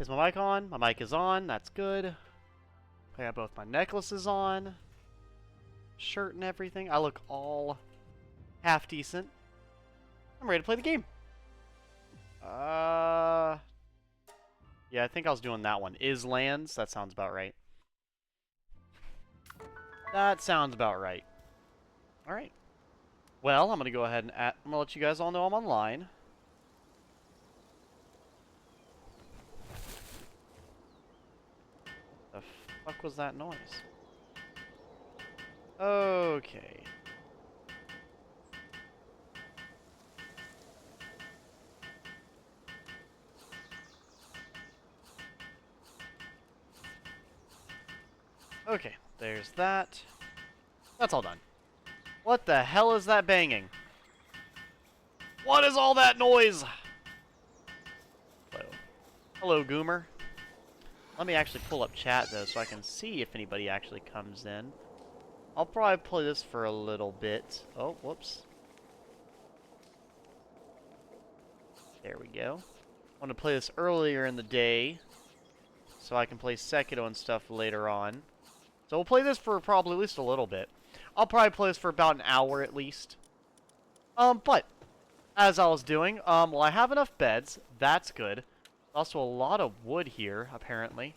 Is my mic on? My mic is on. That's good. I got both my necklaces on. Shirt and everything. I look all half decent. I'm ready to play the game. Yeah, I think I was doing that one. Is lands? That sounds about right. That sounds about right. Alright. Well, I'm going to go ahead and I'm going to let you guys all know I'm online. The fuck was that noise? Okay. Okay, there's that. That's all done. What the hell is that banging? What is all that noise? Hello. Hello, Goomer. Let me actually pull up chat, though, so I can see if anybody actually comes in. I'll probably play this for a little bit. Oh, whoops. There we go. I want to play this earlier in the day, so I can play Sekiro and stuff later on. So we'll play this for probably at least a little bit. I'll probably play this for about an hour at least. But as I was doing, well, I have enough beds. That's good. Also a lot of wood here, apparently.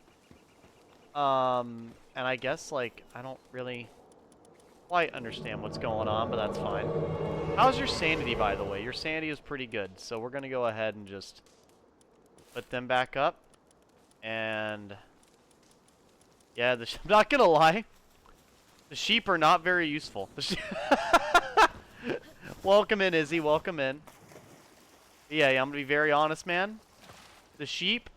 And I guess, like, I don't really quite understand what's going on, but that's fine. How's your sanity, by the way? Your sanity is pretty good, so we're gonna go ahead and just put them back up. And yeah, I'm not gonna lie. The sheep are not very useful. Welcome in, Izzy. Welcome in. Yeah, I'm gonna be very honest, man. The sheep,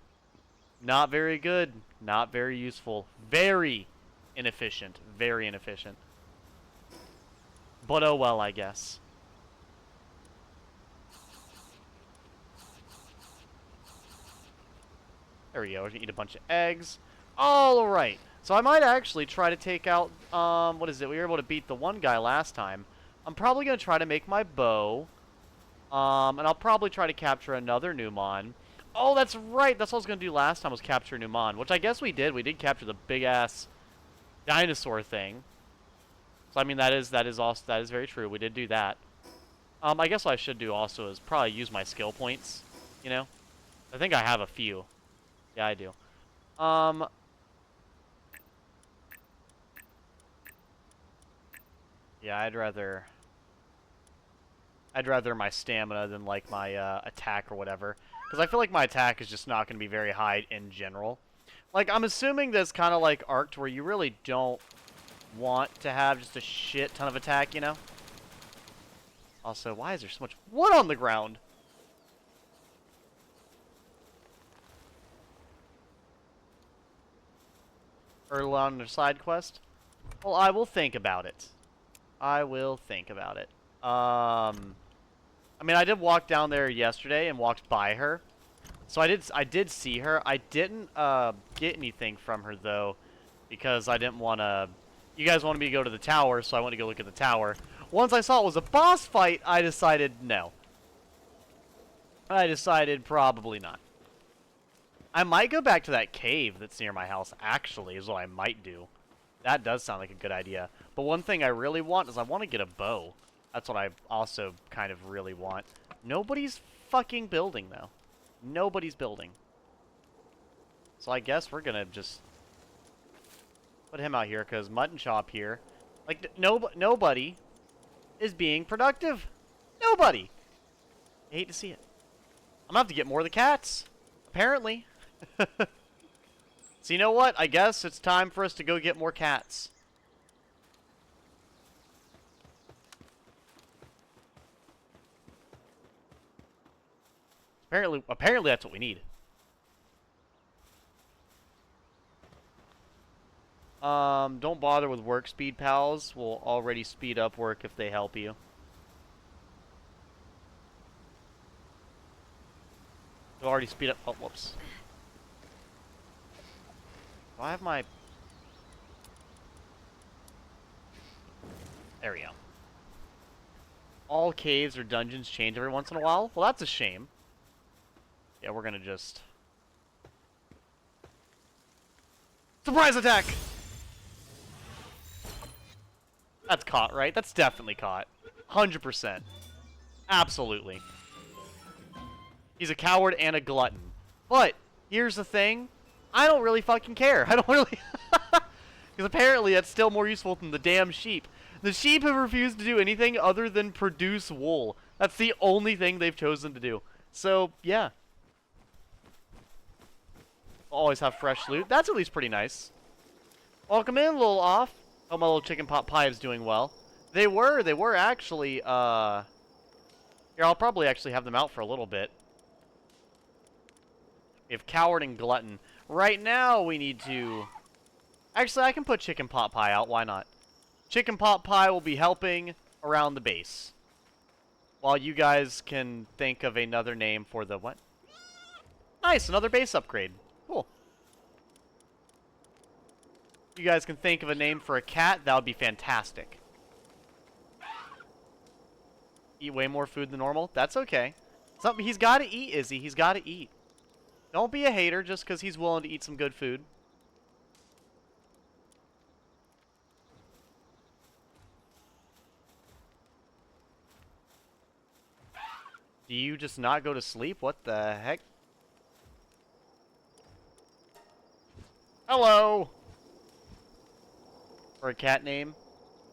not very good. Not very useful. Very inefficient. Very inefficient. But oh well, I guess. There we go. We're gonna eat a bunch of eggs. Alright. So I might actually try to take out, what is it? We were able to beat the one guy last time. I'm probably going to try to make my bow. And I'll probably try to capture another Numon. Oh, that's right. That's what I was going to do last time, was capture Numon. Which I guess we did. We did capture the big-ass dinosaur thing. So, I mean, that is very true. We did do that. I guess what I should do also is probably use my skill points. You know? I think I have a few. Yeah, I do. Yeah, I'd rather my stamina than, like, my attack or whatever. Because I feel like my attack is just not going to be very high in general. Like, I'm assuming that's kind of like Arced, where you really don't want to have just a shit ton of attack, you know? Also, why is there so much wood on the ground? Early on a side quest? Well, I will think about it. I will think about it. I mean, I did walk down there yesterday and walked by her. So I did see her. I didn't get anything from her though, because I didn't want to. You guys wanted me to go to the tower, so I went to go look at the tower. Once I saw it was a boss fight, I decided no. I decided probably not. I might go back to that cave that's near my house, actually, is what I might do. That does sound like a good idea. But one thing I really want is I want to get a bow. That's what I also kind of really want. Nobody's fucking building, though. Nobody's building. So I guess we're going to just put him out here, because Mutton Chop here. Like, nobody is being productive. Nobody. I hate to see it. I'm going to have to get more of the cats. Apparently. So you know what? I guess it's time for us to go get more cats. Apparently that's what we need. Don't bother with work speed, pals. We'll already speed up work if they help you. They'll already speed up. Oh, whoops. Do I have my... There we go. All caves or dungeons change every once in a while? Well, that's a shame. Yeah, we're gonna just... Surprise attack! That's caught, right? That's definitely caught. 100%. Absolutely. He's a coward and a glutton. But, here's the thing. I don't really fucking care. I don't really... Because apparently that's still more useful than the damn sheep. The sheep have refused to do anything other than produce wool. That's the only thing they've chosen to do. So, yeah. Always have fresh loot. That's at least pretty nice. Welcome in, little off. Hope my little chicken pot pie is doing well. They were actually, Here, I'll probably actually have them out for a little bit. We have coward and glutton. Right now, we need to... Actually, I can put chicken pot pie out. Why not? Chicken pot pie will be helping around the base. While you guys can think of another name for the what? Nice, another base upgrade. Cool. You guys can think of a name for a cat, that would be fantastic. Eat way more food than normal? That's okay. Something he's got to eat, Izzy. He's got to eat. Don't be a hater just because he's willing to eat some good food. Do you just not go to sleep? What the heck? Hello! For a cat name?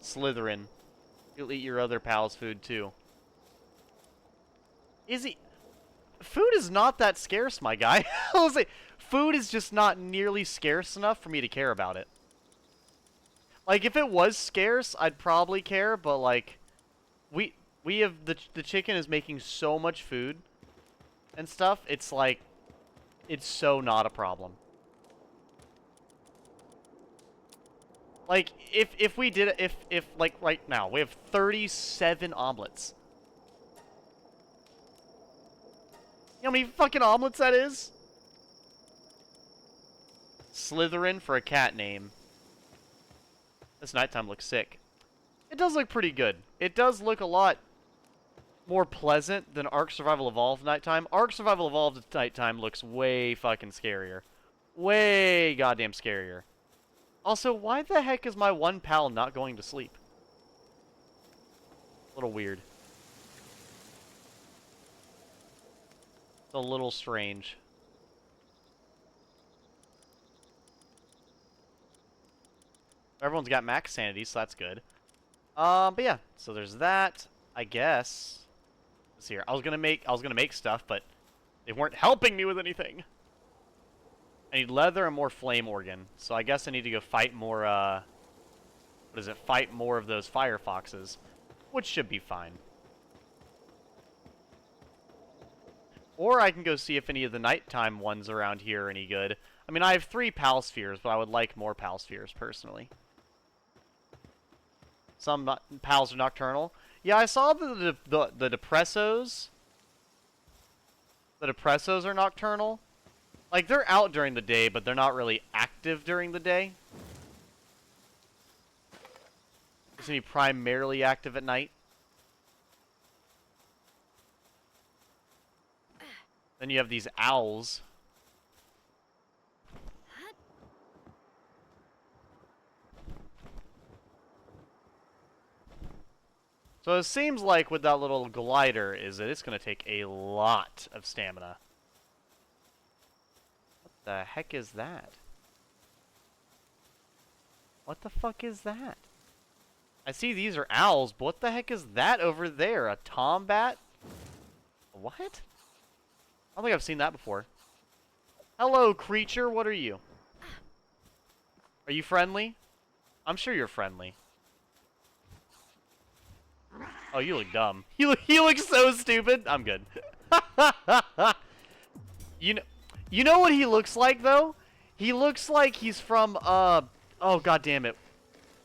Slytherin. You'll eat your other pal's food too. Food is not that scarce, my guy. I was like, food is just not nearly scarce enough for me to care about it. Like, if it was scarce, I'd probably care, but like, we have, the chicken is making so much food and stuff, it's like, it's so not a problem. Like, if we did it, if like, right now, we have 37 omelets. You know how many fucking omelets that is? Slytherin for a cat name. This nighttime looks sick. It does look pretty good. It does look a lot more pleasant than Ark Survival Evolved nighttime. Ark Survival Evolved nighttime looks way fucking scarier. Way goddamn scarier. Also, why the heck is my one pal not going to sleep? A little weird. It's a little strange. Everyone's got max sanity, so that's good. But yeah, so there's that. I guess. Let's see here. I was gonna make stuff, but they weren't helping me with anything. I need leather and more flame organ, so I guess I need to go fight more. What is it? Fight more of those fire foxes, which should be fine. Or I can go see if any of the nighttime ones around here are any good. I mean, I have 3 pal spheres, but I would like more pal spheres personally. Some pals are nocturnal. Yeah, I saw the depressos. The depressos are nocturnal. Like, they're out during the day, but they're not really active during the day. They're gonna be primarily active at night. Then you have these owls. So it seems like with that little glider is that it's going to take a lot of stamina. What the heck is that? What the fuck is that? I see these are owls, but what the heck is that over there? A tombat? What? I don't think I've seen that before. Hello, creature. What are you? Are you friendly? I'm sure you're friendly. Oh, you look dumb. You look so stupid. I'm good. You know what he looks like though? He looks like he's from oh god damn it.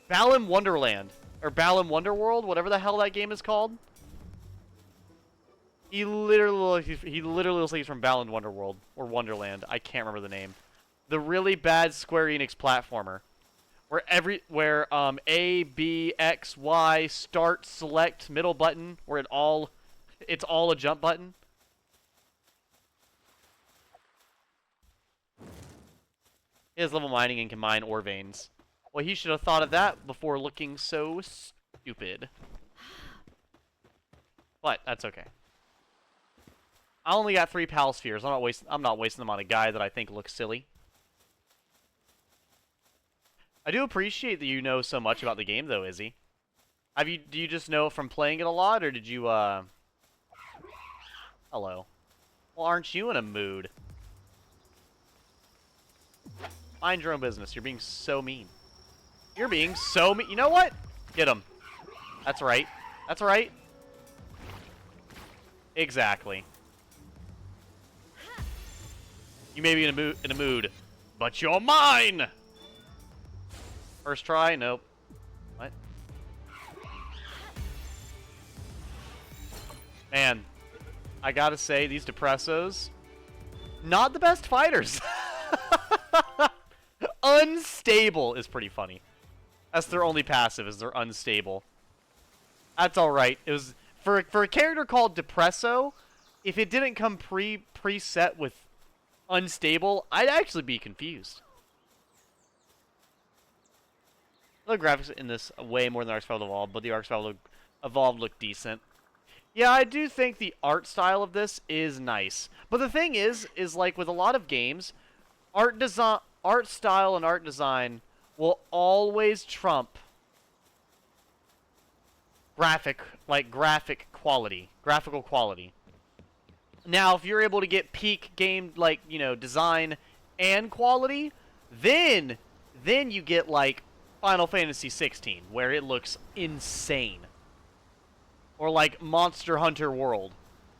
Balan Wonderland or Balan Wonderworld, whatever the hell that game is called. He literally looks like he's from Balan Wonderworld or Wonderland. I can't remember the name. The really bad Square Enix platformer. Where A, B, X, Y, start, select, middle button, where it's all a jump button. He has level mining and can mine ore veins. Well, he should have thought of that before looking so stupid. But that's okay. I only got 3 pal spheres. I'm not wasting them on a guy that I think looks silly. I do appreciate that you know so much about the game, though, Izzy. Do you just know from playing it a lot, or did you, Hello. Well, aren't you in a mood? Mind your own business. You're being so mean. You're being so mean. You know what? Get him. That's right. That's right. Exactly. You may be in a mood, but you're mine! First try? Nope. What? Man, I gotta say, these Depressos, not the best fighters. Unstable is pretty funny. That's their only passive, is they're unstable. That's alright. It was for a character called Depresso, if it didn't come preset with unstable, I'd actually be confused. The graphics in this way more than Ark Survival Evolved, but the Ark Survival Evolved look decent. Yeah, I do think the art style of this is nice. But the thing is like with a lot of games, art style and art design will always trump graphical quality. Now, if you're able to get peak game, like, you know, design and quality, then you get, like, Final Fantasy 16, where it looks insane. Or, like, Monster Hunter World.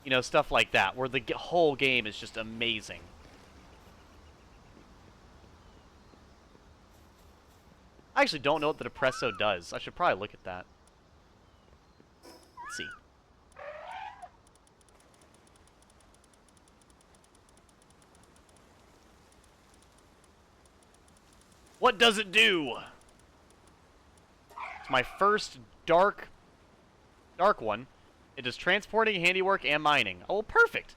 You know, stuff like that, where the whole game is just amazing. I actually don't know what the Depresso does. I should probably look at that. Let's see. What does it do? It's my first dark one. It does transporting, handiwork, and mining. Oh, perfect.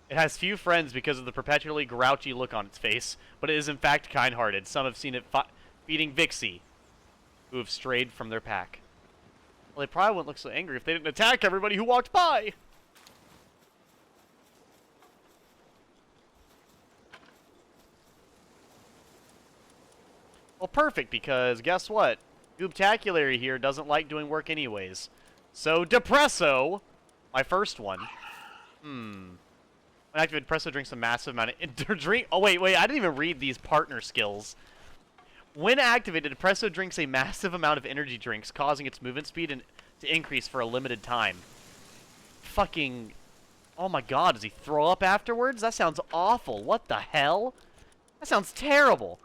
It has few friends because of the perpetually grouchy look on its face, but it is in fact kind-hearted. Some have seen it feeding Vixie, who have strayed from their pack. Well, they probably wouldn't look so angry if they didn't attack everybody who walked by. Well, perfect, because guess what? Goobtaculary here doesn't like doing work anyways. So, Depresso, my first one. When activated, Depresso drinks a massive amount of... Oh, wait, I didn't even read these partner skills. When activated, Depresso drinks a massive amount of energy drinks, causing its movement speed to increase for a limited time. Fucking... Oh my god, does he throw up afterwards? That sounds awful. What the hell? That sounds terrible.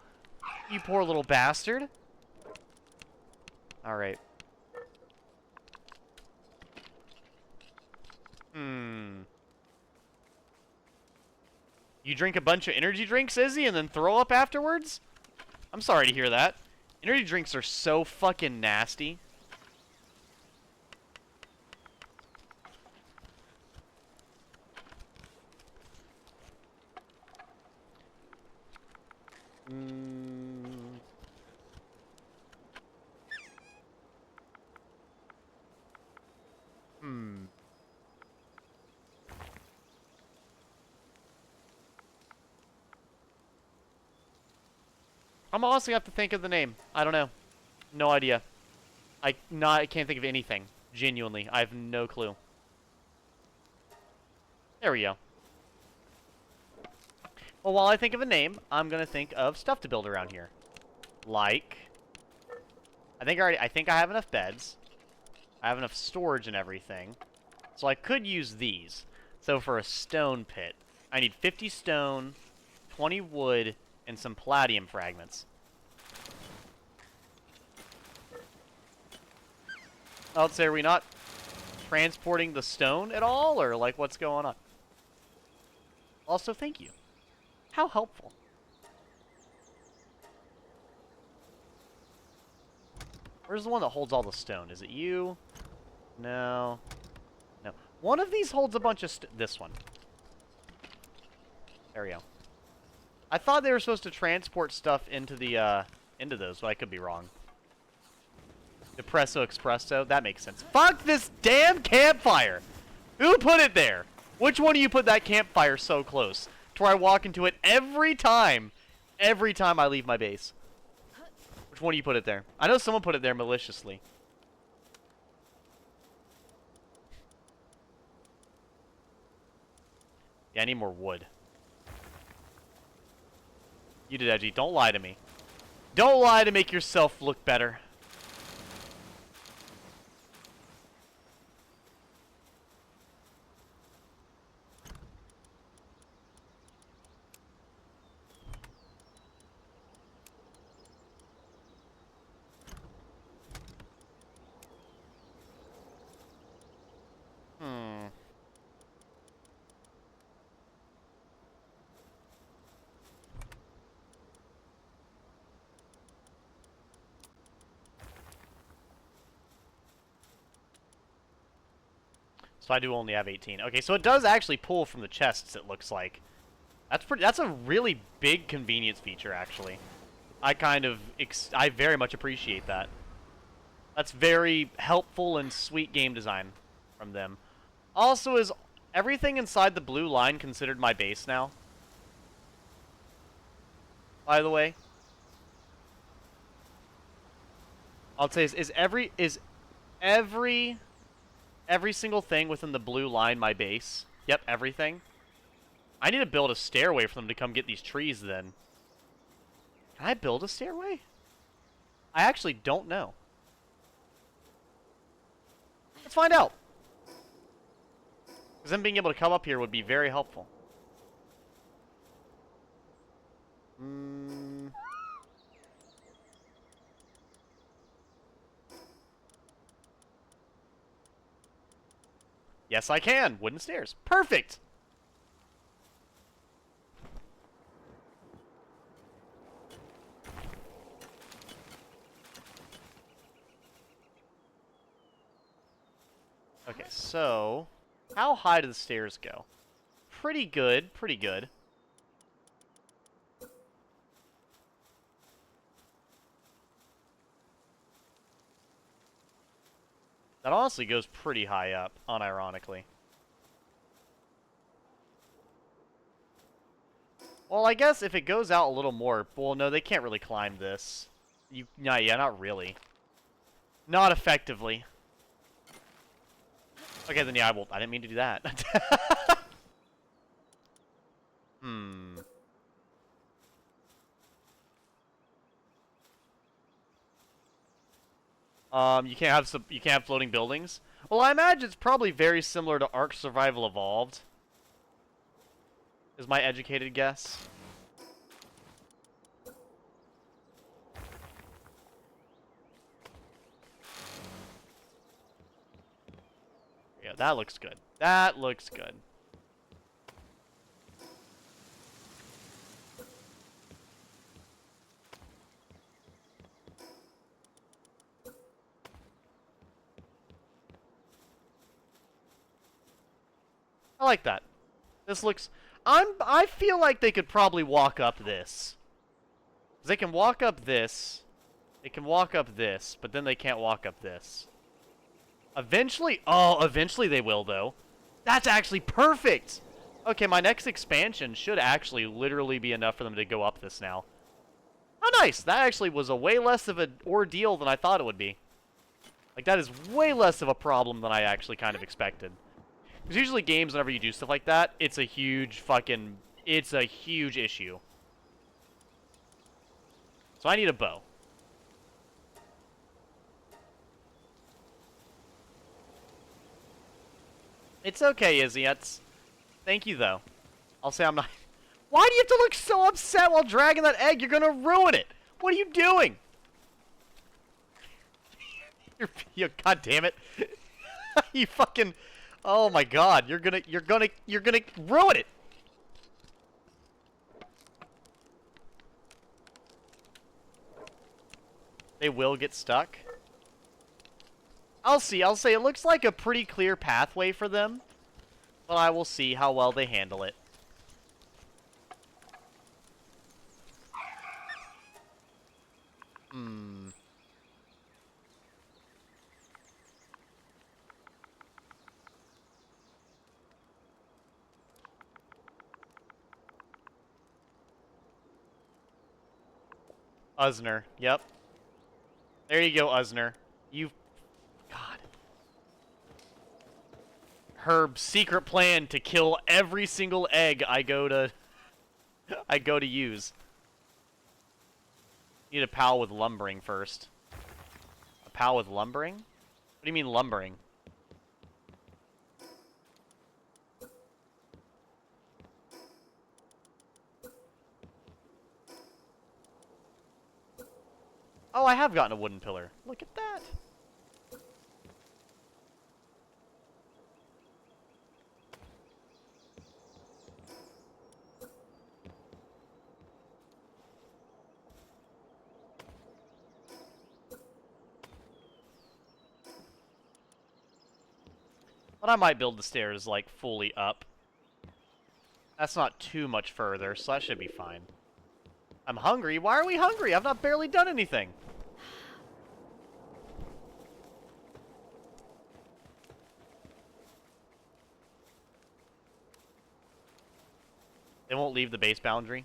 You poor little bastard. Alright. You drink a bunch of energy drinks, Izzy, and then throw up afterwards? I'm sorry to hear that. Energy drinks are so fucking nasty. I'm honestly gonna have to think of the name. I don't know. No idea. I can't think of anything. Genuinely. I have no clue. There we go. Well, while I think of a name, I'm gonna think of stuff to build around here. Like... I think I have enough beds. I have enough storage and everything. So I could use these. So for a stone pit, I need 50 stone, 20 wood, and some palladium fragments. Let's say, are we not transporting the stone at all? Or, like, what's going on? Also, thank you. How helpful. Where's the one that holds all the stone? Is it you? No. No. One of these holds a bunch of this one. There we go. I thought they were supposed to transport stuff into the, into those, but I could be wrong. Depresso Espresso, that makes sense. Fuck this damn campfire! Who put it there? Which one of you put that campfire so close to where I walk into it every time I leave my base? Which one of you put it there? I know someone put it there maliciously. Yeah, I need more wood. You did, Edgy. Don't lie to me. Don't lie to make yourself look better. So I do only have 18. Okay, so it does actually pull from the chests, it looks like. That's a really big convenience feature, actually. I very much appreciate that. That's very helpful and sweet game design from them. Also, is everything inside the blue line considered my base now? By the way? I'll say is every single thing within the blue line my base? Yep, everything. I need to build a stairway for them to come get these trees then. Can I build a stairway? I actually don't know. Let's find out. Because them being able to come up here would be very helpful. Yes, I can. Wooden stairs. Perfect. Okay, so how high do the stairs go? Pretty good, pretty good. That honestly goes pretty high up, unironically. Well, I guess if it goes out a little more... Well, no, they can't really climb this. Yeah, not really. Not effectively. Okay, then yeah, I didn't mean to do that. You can't have floating buildings. Well, I imagine it's probably very similar to Ark Survival Evolved. Is my educated guess. Yeah, that looks good. That looks good. I like that. This looks... I feel like they could probably walk up this. 'Cause they can walk up this. They can walk up this, but then they can't walk up this. Eventually... Oh, eventually they will, though. That's actually perfect! Okay, my next expansion should actually literally be enough for them to go up this now. Oh, nice! That actually was a way less of an ordeal than I thought it would be. Like, that is way less of a problem than I actually kind of expected. Because usually games, whenever you do stuff like that, it's a huge fucking... It's a huge issue. So I need a bow. It's okay, Izzy. Thank you, though. I'll say I'm not... Why do you have to look so upset while dragging that egg? You're gonna ruin it! What are you doing? God damn it. You fucking... Oh my god, you're gonna ruin it! They will get stuck. I'll see. I'll say it looks like a pretty clear pathway for them, but I will see how well they handle it. Hmm. Usner. Yep. There you go, Usner. You... God. Her secret plan to kill every single egg I go to... I go to use. Need a pal with lumbering first. A pal with lumbering? What do you mean lumbering? Oh, I have gotten a wooden pillar. Look at that. But I might build the stairs, like, fully up. That's not too much further, so that should be fine. I'm hungry? Why are we hungry? I've not barely done anything. They won't leave the base boundary.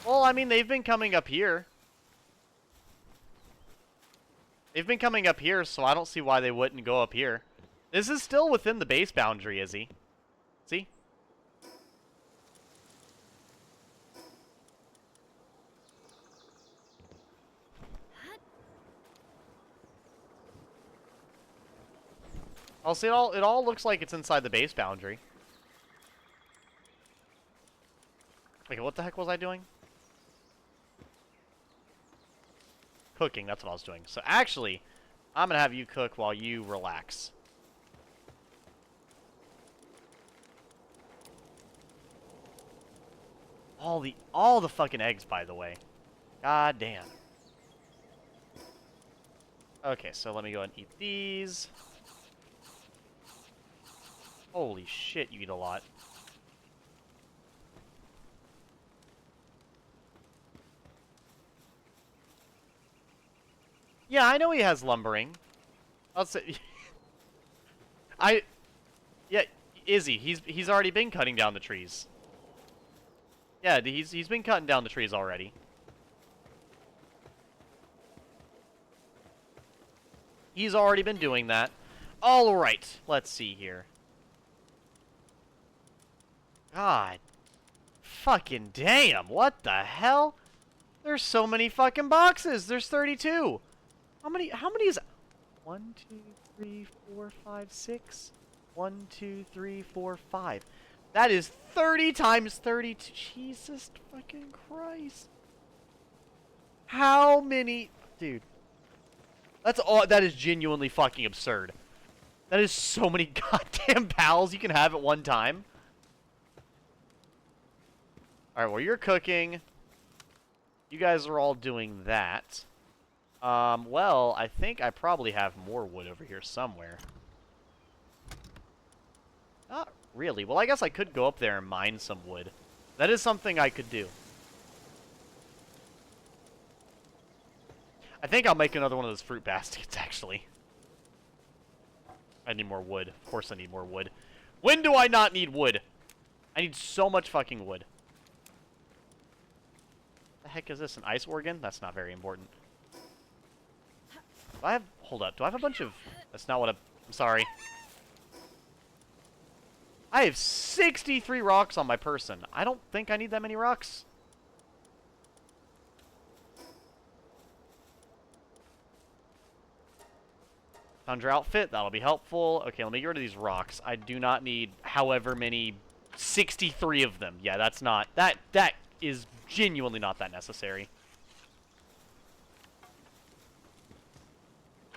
Well, I mean, they've been coming up here. They've been coming up here, so I don't see why they wouldn't go up here. This is still within the base boundary, Izzy. See? I'll see. It all looks like it's inside the base boundary. Wait, what the heck was I doing? Cooking, that's what I was doing. So actually, I'm gonna have you cook while you relax. All the fucking eggs, by the way. God damn. Okay, so let me go and eat these. Holy shit, you eat a lot. Yeah, I know he has lumbering. I'll say... Yeah, Izzy, he's already been cutting down the trees. Yeah, he's been cutting down the trees already. He's already been doing that. Alright, let's see here. God. Fucking damn, what the hell? There's so many fucking boxes. There's 32. How many is... 1, 2, 3, 4, 5, 6. 1, 2, 3, 4, 5. That is 30 times 32. Jesus fucking Christ. How many... Dude. That's all... That is genuinely fucking absurd. That is so many goddamn pals you can have at one time. Alright, well, you're cooking. You guys are all doing that. Well, I think I probably have more wood over here somewhere. Not really. Well, I guess I could go up there and mine some wood. That is something I could do. I think I'll make another one of those fruit baskets, actually. I need more wood. Of course I need more wood. When do I not need wood? I need so much fucking wood. The heck is this? An ice organ? That's not very important. Do I have... Hold up. Do I have a bunch of... That's not what I'm sorry. I have 63 rocks on my person. I don't think I need that many rocks. Found your outfit. That'll be helpful. Okay, let me get rid of these rocks. I do not need however many... 63 of them. Yeah, that's not... That is genuinely not that necessary.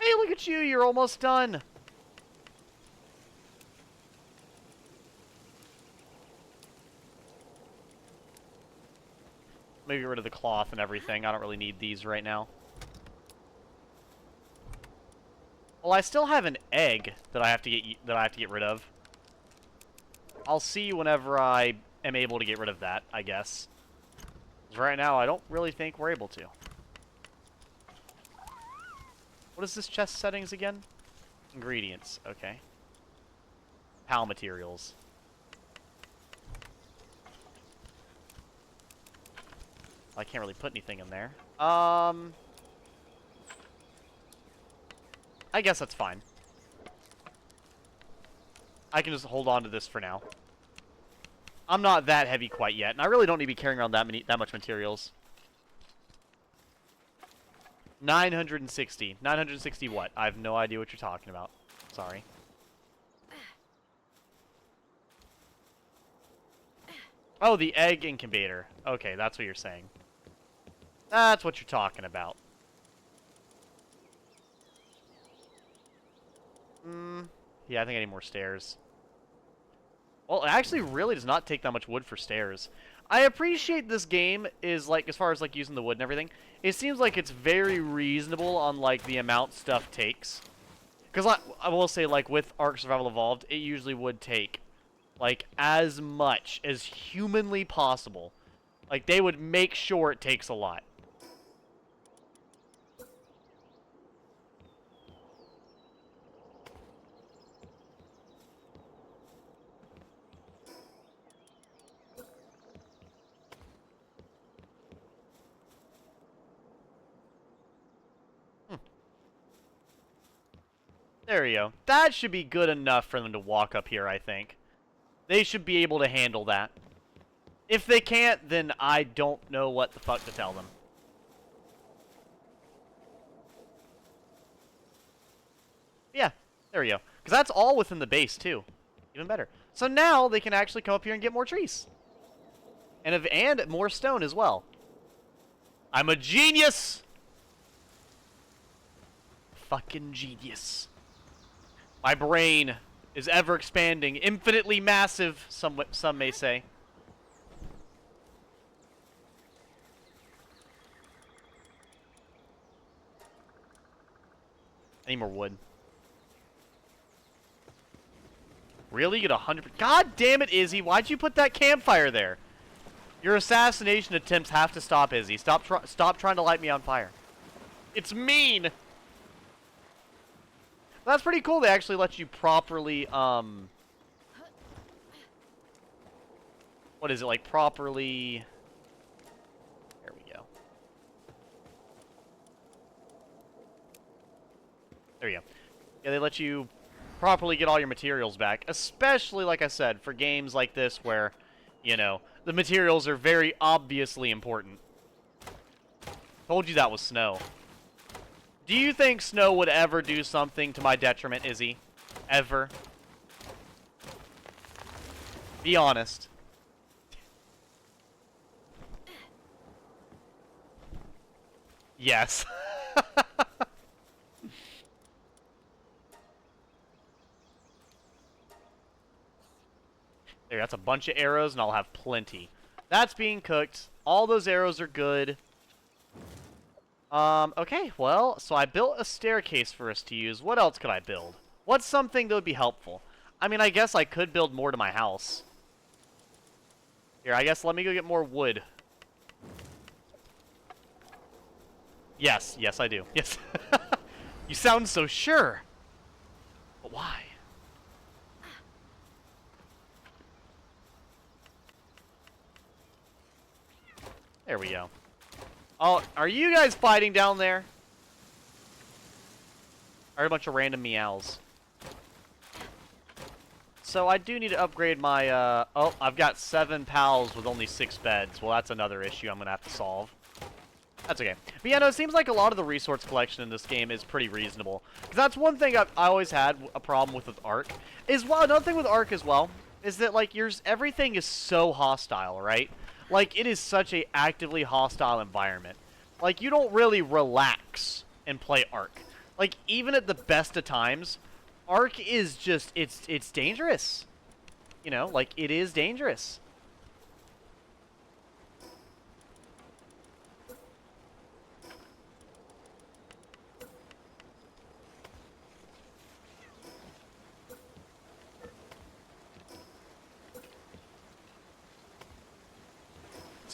Hey, look at you. You're almost done. Maybe get rid of the cloth and everything. I don't really need these right now. Well, I still have an egg that I have to get rid of. I'll see you whenever I am able to get rid of that, I guess. 'Cause right now, I don't really think we're able to. What is this chest settings again? Ingredients. Okay. Pal materials. I can't really put anything in there. I guess that's fine. I can just hold on to this for now. I'm not that heavy quite yet, and I really don't need to be carrying around that much materials. 960. 960 what? I have no idea what you're talking about. Sorry. Oh, the egg incubator. Okay, that's what you're saying. That's what you're talking about. Yeah, I think I need more stairs. Well, it actually really does not take that much wood for stairs. I appreciate this game is, like, as far as, like, using the wood and everything, it seems like it's very reasonable on, like, the amount stuff takes. Because I will say, like, with Ark Survival Evolved, it usually would take, like, as much as humanly possible. Like, they would make sure it takes a lot. There you go. That should be good enough for them to walk up here, I think. They should be able to handle that. If they can't, then I don't know what the fuck to tell them. Yeah, there we go. Because that's all within the base, too. Even better. So now they can actually come up here and get more trees. And more stone as well. I'm a genius! Fucking genius. My brain is ever expanding, infinitely massive, some may say. I need more wood. Really? You get 100? God damn it, Izzy! Why'd you put that campfire there? Your assassination attempts have to stop, Izzy. Stop trying to light me on fire. It's mean. That's pretty cool. They actually let you properly, what is it, like, properly... There we go. There we go. Yeah, they let you properly get all your materials back. Especially, like I said, for games like this where, you know, the materials are very obviously important. Told you that was snow. Do you think snow would ever do something to my detriment, Izzy? Ever? Be honest. Yes. There, that's a bunch of arrows, and I'll have plenty. That's being cooked. All those arrows are good. Okay, well, so I built a staircase for us to use. What else could I build? What's something that would be helpful? I mean, I guess I could build more to my house. Here, I guess let me go get more wood. Yes, yes, I do. Yes. You sound so sure. But why? There we go. Oh, are you guys fighting down there? Or a bunch of random meows? So I do need to upgrade my, oh, I've got 7 pals with only 6 beds. Well, that's another issue I'm going to have to solve. That's okay. But yeah, no, it seems like a lot of the resource collection in this game is pretty reasonable. Because that's one thing I always had a problem with Ark. Another thing with Ark as well, is that, like, everything is so hostile, right? Like, it is such a actively hostile environment. Like, you don't really relax and play Ark. Like, even at the best of times, Ark is just, it's dangerous. You know, like, it is dangerous.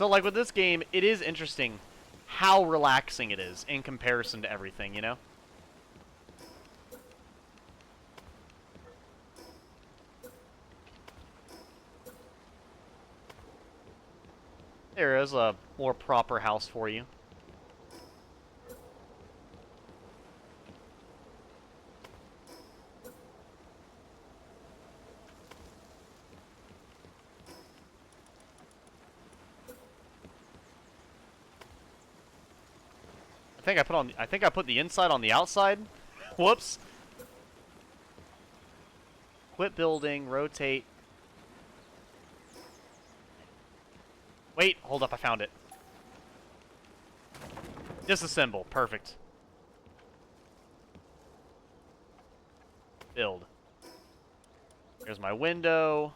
So, like, with this game, it is interesting how relaxing it is in comparison to everything, you know? There is a more proper house for you. I think I put the inside on the outside. Whoops. Quit building, rotate. Wait, hold up, I found it. Disassemble, perfect. Build. Here's my window.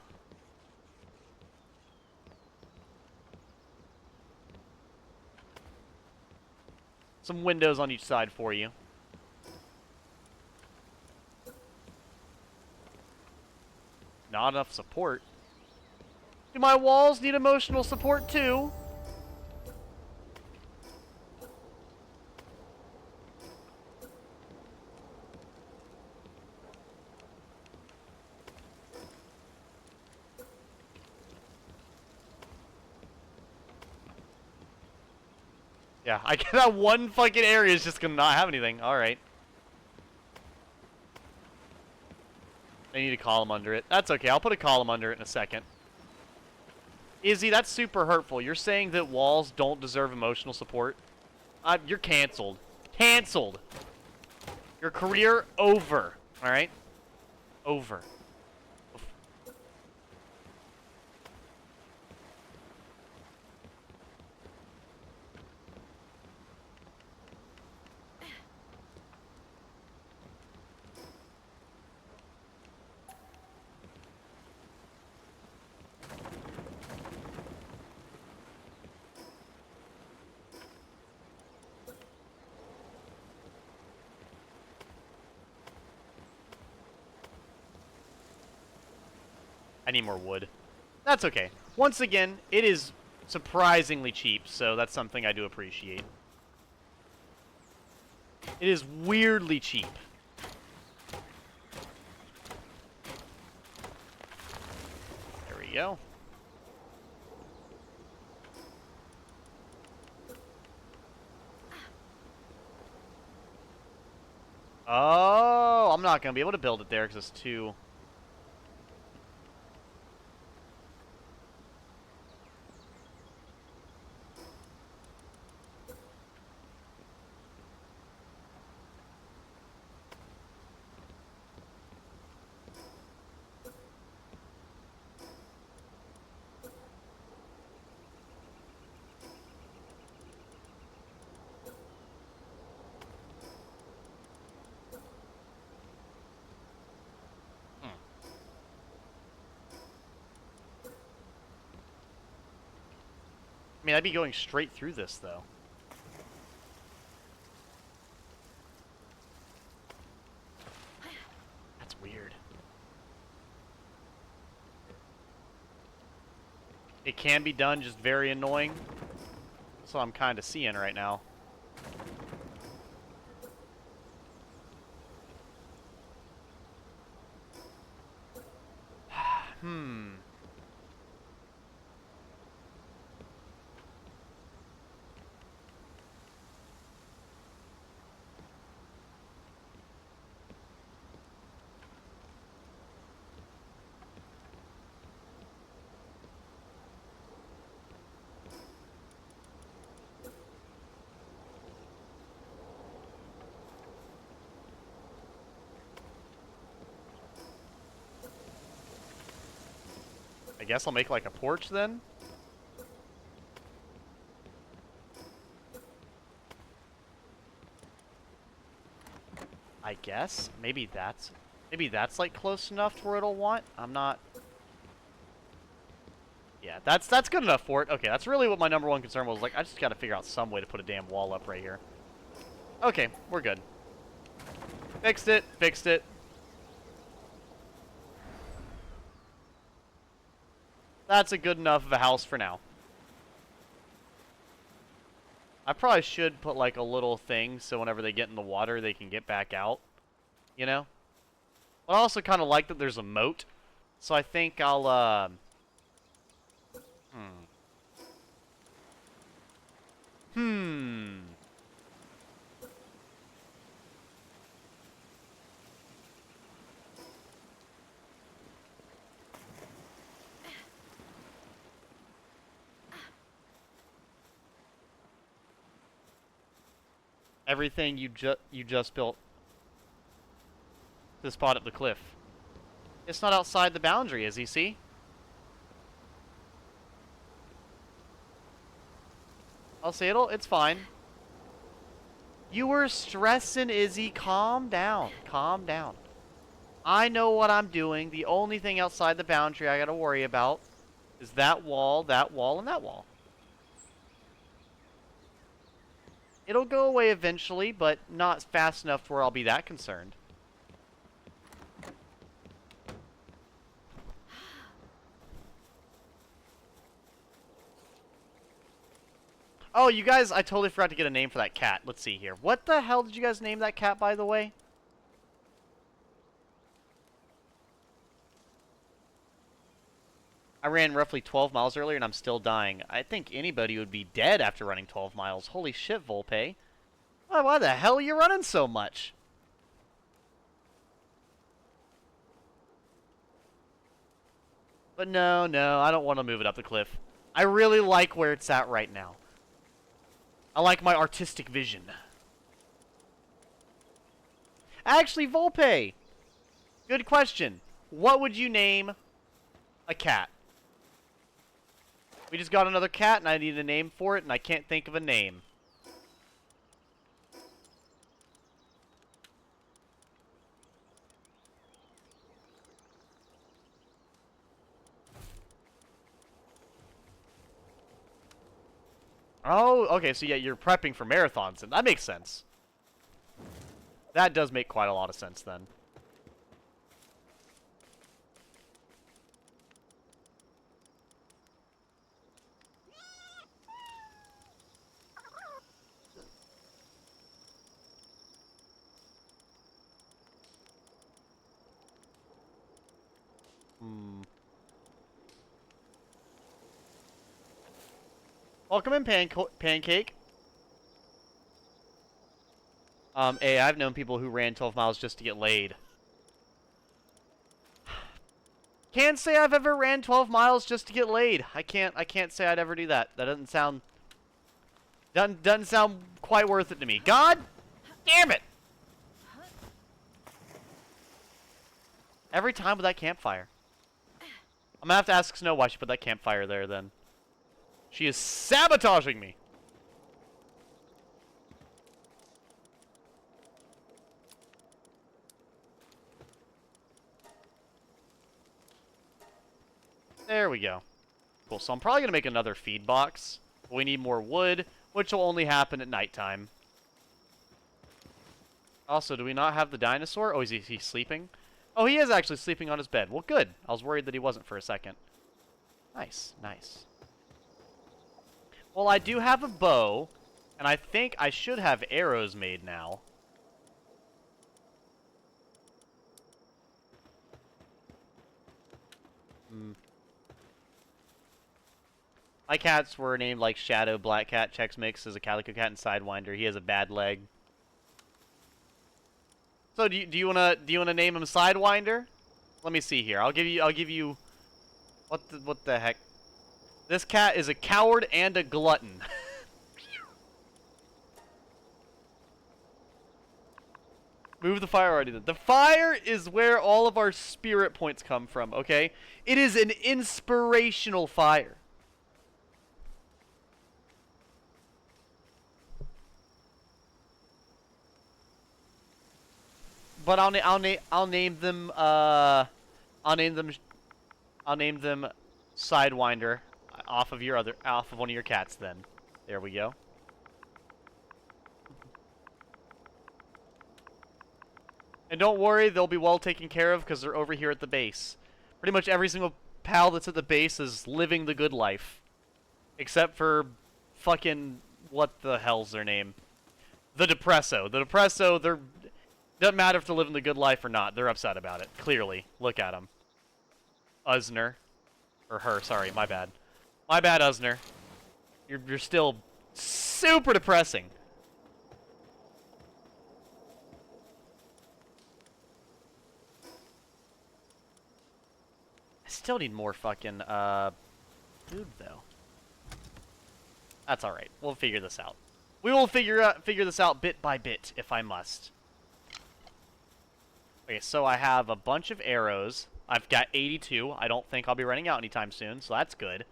Some windows on each side for you. Not enough support. Do my walls need emotional support too? Yeah, I get that one fucking area is just gonna not have anything. Alright. I need a column under it. That's okay, I'll put a column under it in a second. Izzy, that's super hurtful. You're saying that walls don't deserve emotional support? You're canceled. Canceled! Your career over. Alright? Over. I need more wood. That's okay. Once again, it is surprisingly cheap, so that's something I do appreciate. It is weirdly cheap. There we go. Oh, I'm not going to be able to build it there because it's too... I mean, I'd be going straight through this, though. That's weird. It can be done, just very annoying. That's what I'm kind of seeing right now. I guess I'll make like a porch then. I guess maybe that's like close enough to where it'll want. I'm not. Yeah, that's good enough for it. Okay, that's really what my number one concern was. Like, I just got to figure out some way to put a damn wall up right here. Okay, we're good. Fixed it. Fixed it. That's a good enough of a house for now. I probably should put like a little thing so whenever they get in the water, they can get back out. You know? But I also kind of like that there's a moat. So I think I'll, Hmm. Hmm. Everything you just built to spot up the cliff. It's not outside the boundary, is he? See? I'll say it's fine. You were stressing, Izzy. Calm down. Calm down. I know what I'm doing. The only thing outside the boundary I gotta worry about is that wall, and that wall. It'll go away eventually, but not fast enough to where I'll be that concerned. Oh, you guys, I totally forgot to get a name for that cat. Let's see here. What the hell did you guys name that cat, by the way? I ran roughly 12 miles earlier and I'm still dying. I think anybody would be dead after running 12 miles. Holy shit, Volpe. Why the hell are you running so much? But no, I don't want to move it up the cliff. I really like where it's at right now. I like my artistic vision. Actually, Volpe! Good question. What would you name a cat? We just got another cat and I need a name for it and I can't think of a name. Oh, okay, so yeah, you're prepping for marathons, and that makes sense. That does make quite a lot of sense, then. Welcome in, Pancake. Hey, I've known people who ran 12 miles just to get laid. Can't say I've ever ran 12 miles just to get laid. I can't say I'd ever do that. That doesn't sound quite worth it to me. God damn it! Every time with that campfire. I'm gonna have to ask Snow why she put that campfire there then. She is sabotaging me. There we go. Cool, so I'm probably going to make another feed box. We need more wood, which will only happen at nighttime. Also, do we not have the dinosaur? Oh, is he sleeping? Oh, he is actually sleeping on his bed. Well, good. I was worried that he wasn't for a second. Nice, nice. Well, I do have a bow, and I think I should have arrows made now. My cats were named like Shadow, Black Cat, Chex Mix is a Calico Cat, and Sidewinder. He has a bad leg. So do you wanna name him Sidewinder? Let me see here. I'll give you what the heck? This cat is a coward and a glutton. Move the fire already then. The fire is where all of our spirit points come from, okay? It is an inspirational fire. But I'll name them Sidewinder off of one of your cats then. There we go. And don't worry, they'll be well taken care of because they're over here at the base. Pretty much every single pal that's at the base is living the good life. Except for fucking what the hell's their name? The Depresso. The Depresso, they're... Doesn't matter if they're living the good life or not. They're upset about it. Clearly. Look at them. Usner. Or her, sorry. My bad. My bad, Usner. You're still super depressing. I still need more fucking, food, though. That's alright. We'll figure this out. We will figure this out bit by bit, if I must. Okay, so I have a bunch of arrows. I've got 82. I don't think I'll be running out anytime soon, so that's good.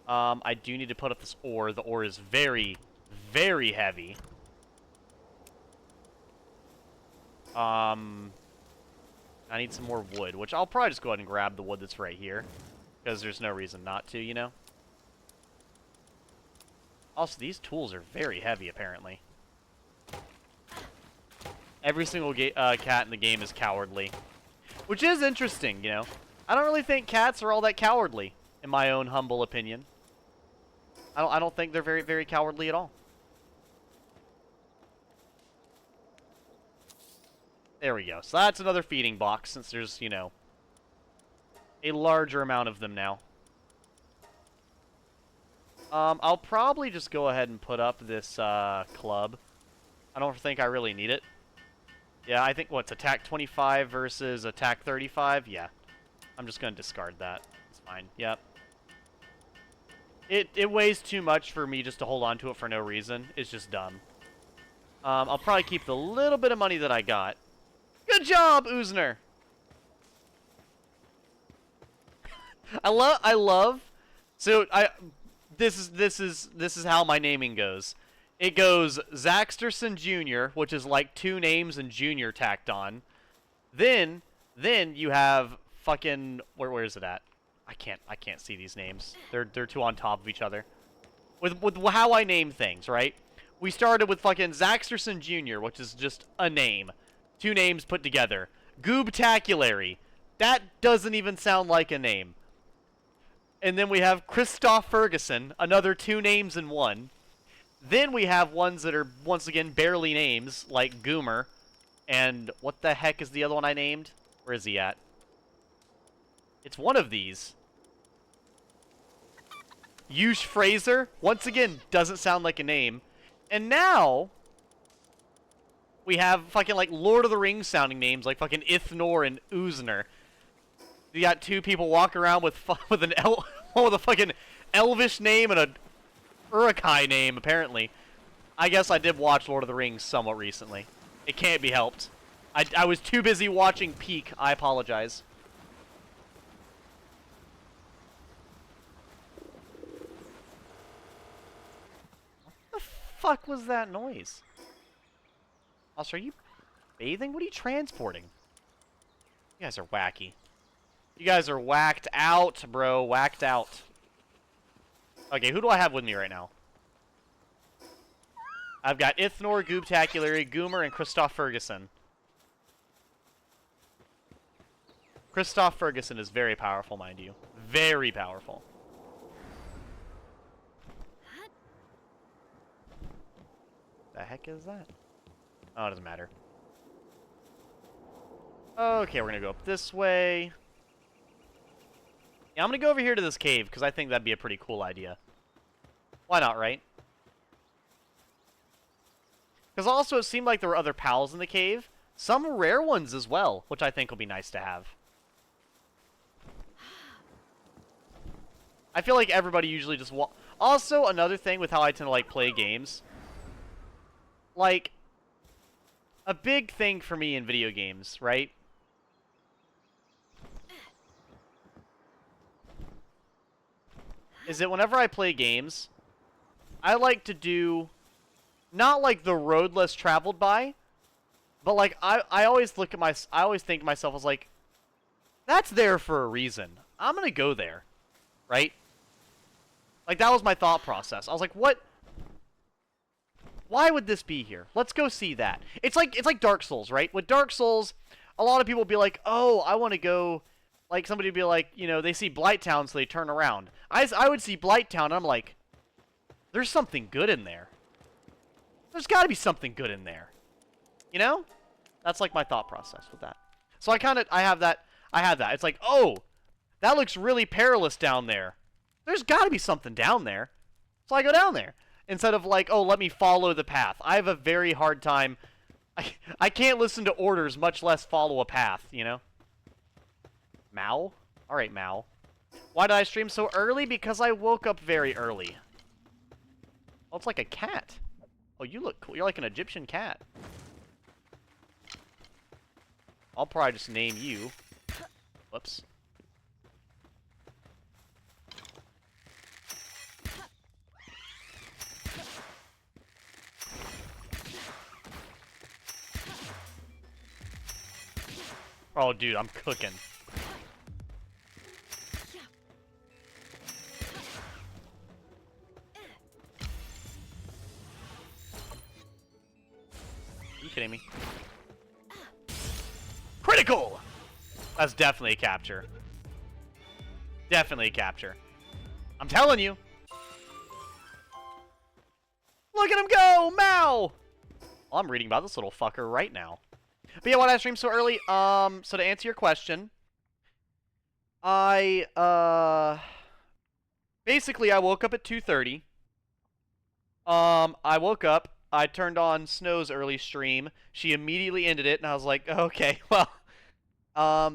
I do need to put up this ore. The ore is very, very heavy. I need some more wood, which I'll probably just go ahead and grab the wood that's right here. Because there's no reason not to, you know? Also, these tools are very heavy, apparently. Every single cat in the game is cowardly. Which is interesting, you know? I don't really think cats are all that cowardly, in my own humble opinion. I don't think they're very, very cowardly at all. There we go. So that's another feeding box, since there's, you know, a larger amount of them now. I'll probably just go ahead and put up this, club. I don't think I really need it. Yeah, I think, what's attack 25 versus attack 35? Yeah. I'm just going to discard that. It's fine. Yep. It weighs too much for me just to hold on to it for no reason. It's just dumb. I'll probably keep the little bit of money that I got. Good job, Uzner! I love... So, this is how my naming goes. It goes Zaxterson Jr., which is like 2 names and Junior tacked on. Then you have fucking where is it at? I can't see these names. They're too on top of each other. With how I name things, right? We started with fucking Zaxterson Jr., which is just a name. 2 names put together. Goobtaculary. That doesn't even sound like a name. And then we have Christoph Ferguson, another 2 names in one. Then we have ones that are, once again, barely names, like Goomer. And what the heck is the other one I named? Where is he at? It's one of these. Yush Fraser. Once again, doesn't sound like a name. And now, we have fucking, like, Lord of the Rings sounding names, like fucking Ithnor and Uzner. You got 2 people walking around with with a fucking Elvish name and a Uruk-hai name, apparently. I guess I did watch Lord of the Rings somewhat recently. It can't be helped. I was too busy watching Peak. I apologize. What the fuck was that noise? Also, are you bathing? What are you transporting? You guys are wacky. You guys are whacked out, bro. Whacked out. Okay, who do I have with me right now? I've got Ithnor, Goobtaculary, Goomer, and Christoph Ferguson. Christoph Ferguson is very powerful, mind you. Very powerful. The heck is that? Oh, it doesn't matter. Okay, we're gonna go up this way. Yeah, I'm gonna go over here to this cave, because I think that'd be a pretty cool idea. Why not, right? Because also, it seemed like there were other pals in the cave. Some rare ones as well, which I think will be nice to have. I feel like everybody usually just Also, another thing with how I tend to, like, play games. Like, a big thing for me in video games, right? Is that whenever I play games, I like to do, not like the road less traveled by, but like, I always look at I always think to myself as like, that's there for a reason. I'm gonna go there, right? Like, that was my thought process. I was like, what? Why would this be here? Let's go see that. It's like Dark Souls, right? With Dark Souls, a lot of people will be like, oh, I want to go, like, somebody would be like, you know, they see Blighttown, so they turn around. I would see Blighttown, and I'm like, There's something good in there. There's got to be something good in there. You know? That's like my thought process with that. So I have that. It's like, oh, that looks really perilous down there. There's got to be something down there. So I go down there. Instead of like, oh, let me follow the path. I have a very hard time. I can't listen to orders, much less follow a path, you know? Mao? Alright, Mao. Why did I stream so early? Because I woke up very early. Oh, it's like a cat. Oh, you look cool. You're like an Egyptian cat. I'll probably just name you. Whoops. Oh, dude, I'm cooking. Are you kidding me? Critical! That's definitely a capture. Definitely a capture. I'm telling you. Look at him go! Mao! Well, I'm reading about this little fucker right now. But yeah, why did I stream so early? So to answer your question, basically I woke up at 2:30. I woke up, I turned on Snow's early stream. She immediately ended it, and I was like, okay, well.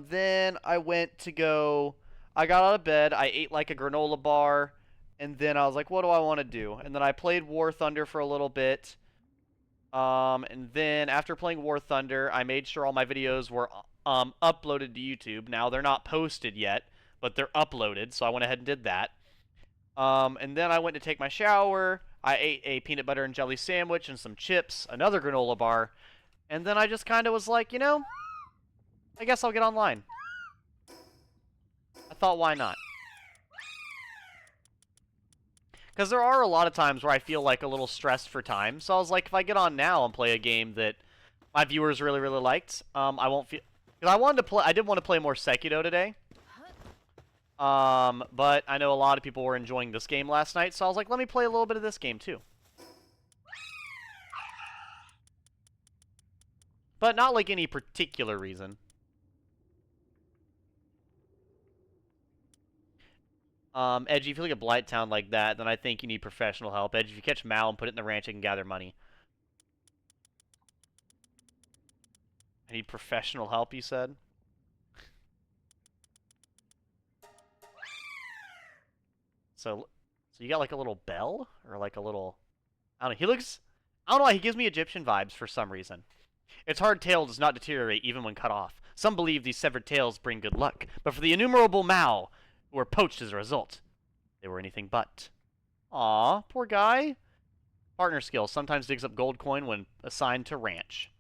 Then I went to go, I got out of bed, I ate like a granola bar, and then I was like, what do I want to do? And then I played War Thunder for a little bit. And then after playing War Thunder, I made sure all my videos were uploaded to YouTube. Now, they're not posted yet, but they're uploaded, so I went ahead and did that. And then I went to take my shower. I ate a peanut butter and jelly sandwich and some chips, another granola bar, and then I just kind of was like, you know, I guess I'll get online. I thought, why not? Because there are a lot of times where I feel like a little stressed for time. So I was like, if I get on now and play a game that my viewers really, really liked, I won't feel... Because I did want to play more Sekiro today. But I know a lot of people were enjoying this game last night, so I was like, let me play a little bit of this game too. But not like any particular reason. Edgy, if you look at Blight Town like that, then I think you need professional help. Edgy, if you catch Mal and put it in the ranch, you can gather money. I need professional help, you said? So you got like a little bell? Or like a little... I don't know, he looks... I don't know why, he gives me Egyptian vibes for some reason. Its hard tail does not deteriorate even when cut off. Some believe these severed tails bring good luck, but for the innumerable Mao who were poached as a result, they were anything but. Aw, poor guy. Partner skill sometimes digs up gold coin when assigned to ranch.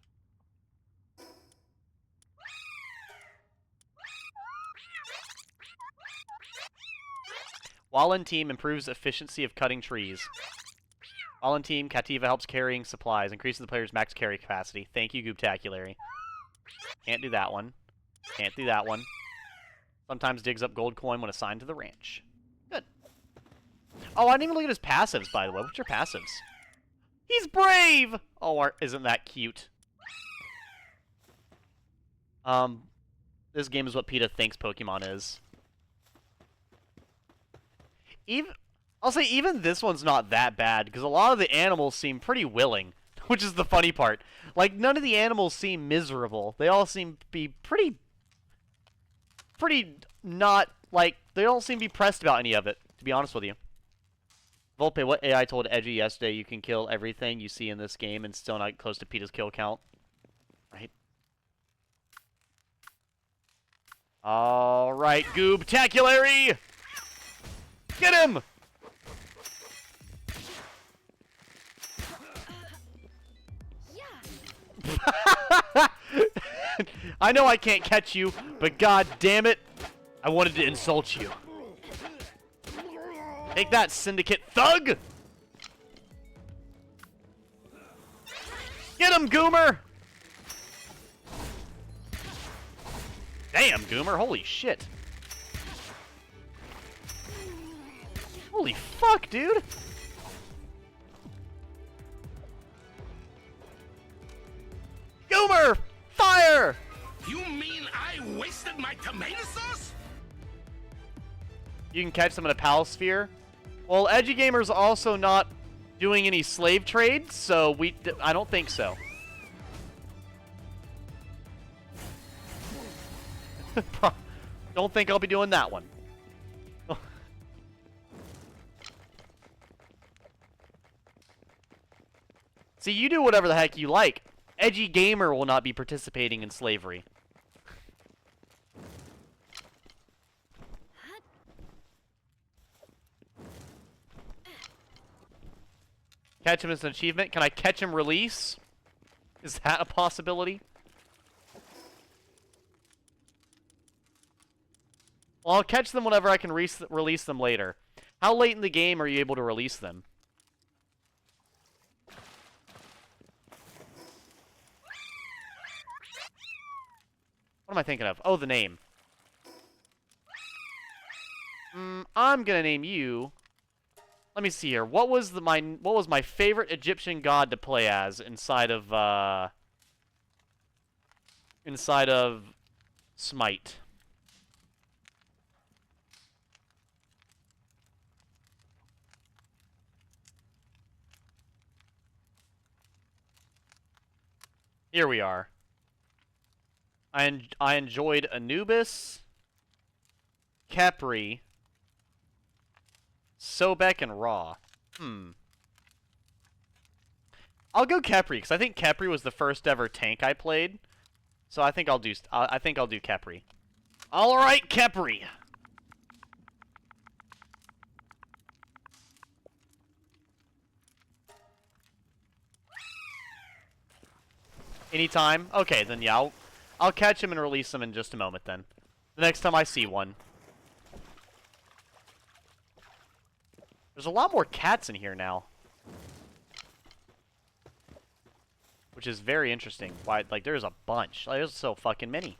While in team, improves efficiency of cutting trees. While in team, Cativa helps carrying supplies, increases the player's max carry capacity. Thank you, Gooptaculary. Can't do that one. Can't do that one. Sometimes digs up gold coin when assigned to the ranch. Good. Oh, I didn't even look at his passives, by the way. What's your passives? He's brave! Oh, isn't that cute? This game is what PETA thinks Pokemon is. I'll say even this one's not that bad, because a lot of the animals seem pretty willing, which is the funny part. Like, none of the animals seem miserable. They all seem to be pretty not, like, they don't seem to be pressed about any of it, to be honest with you. Volpe, what AI told Edgy yesterday you can kill everything you see in this game and still not close to PETA's kill count? Right? Alright, Goobtaculary! Get him! I know I can't catch you, but god damn it, I wanted to insult you. Take that, Syndicate Thug! Get him, Goomer! Damn, Goomer, holy shit. Holy fuck, dude! my tomato sauce? You can catch them in a Palsphere. Well, Edgy Gamer's also not doing any slave trade, so I don't think so. Don't think I'll be doing that one. See, you do whatever the heck you like. Edgy Gamer will not be participating in slavery. Catch him as an achievement. Can I catch him release? Is that a possibility? Well, I'll catch them whenever I can release them later. How late in the game are you able to release them? What am I thinking of? Oh, the name. I'm gonna name you... Let me see here. What was my favorite Egyptian god to play as inside of Smite? Here we are. I enjoyed Anubis, Khepri, Sobek, and Ra. I'll go Khepri because I think Khepri was the first ever tank I played. So I think I'll do Khepri. All right, Khepri. Anytime. Okay, then yeah, I'll catch him and release him in just a moment. Then, the next time I see one. There's a lot more cats in here now. Which is very interesting. Why, like, there's a bunch. Like, there's so fucking many.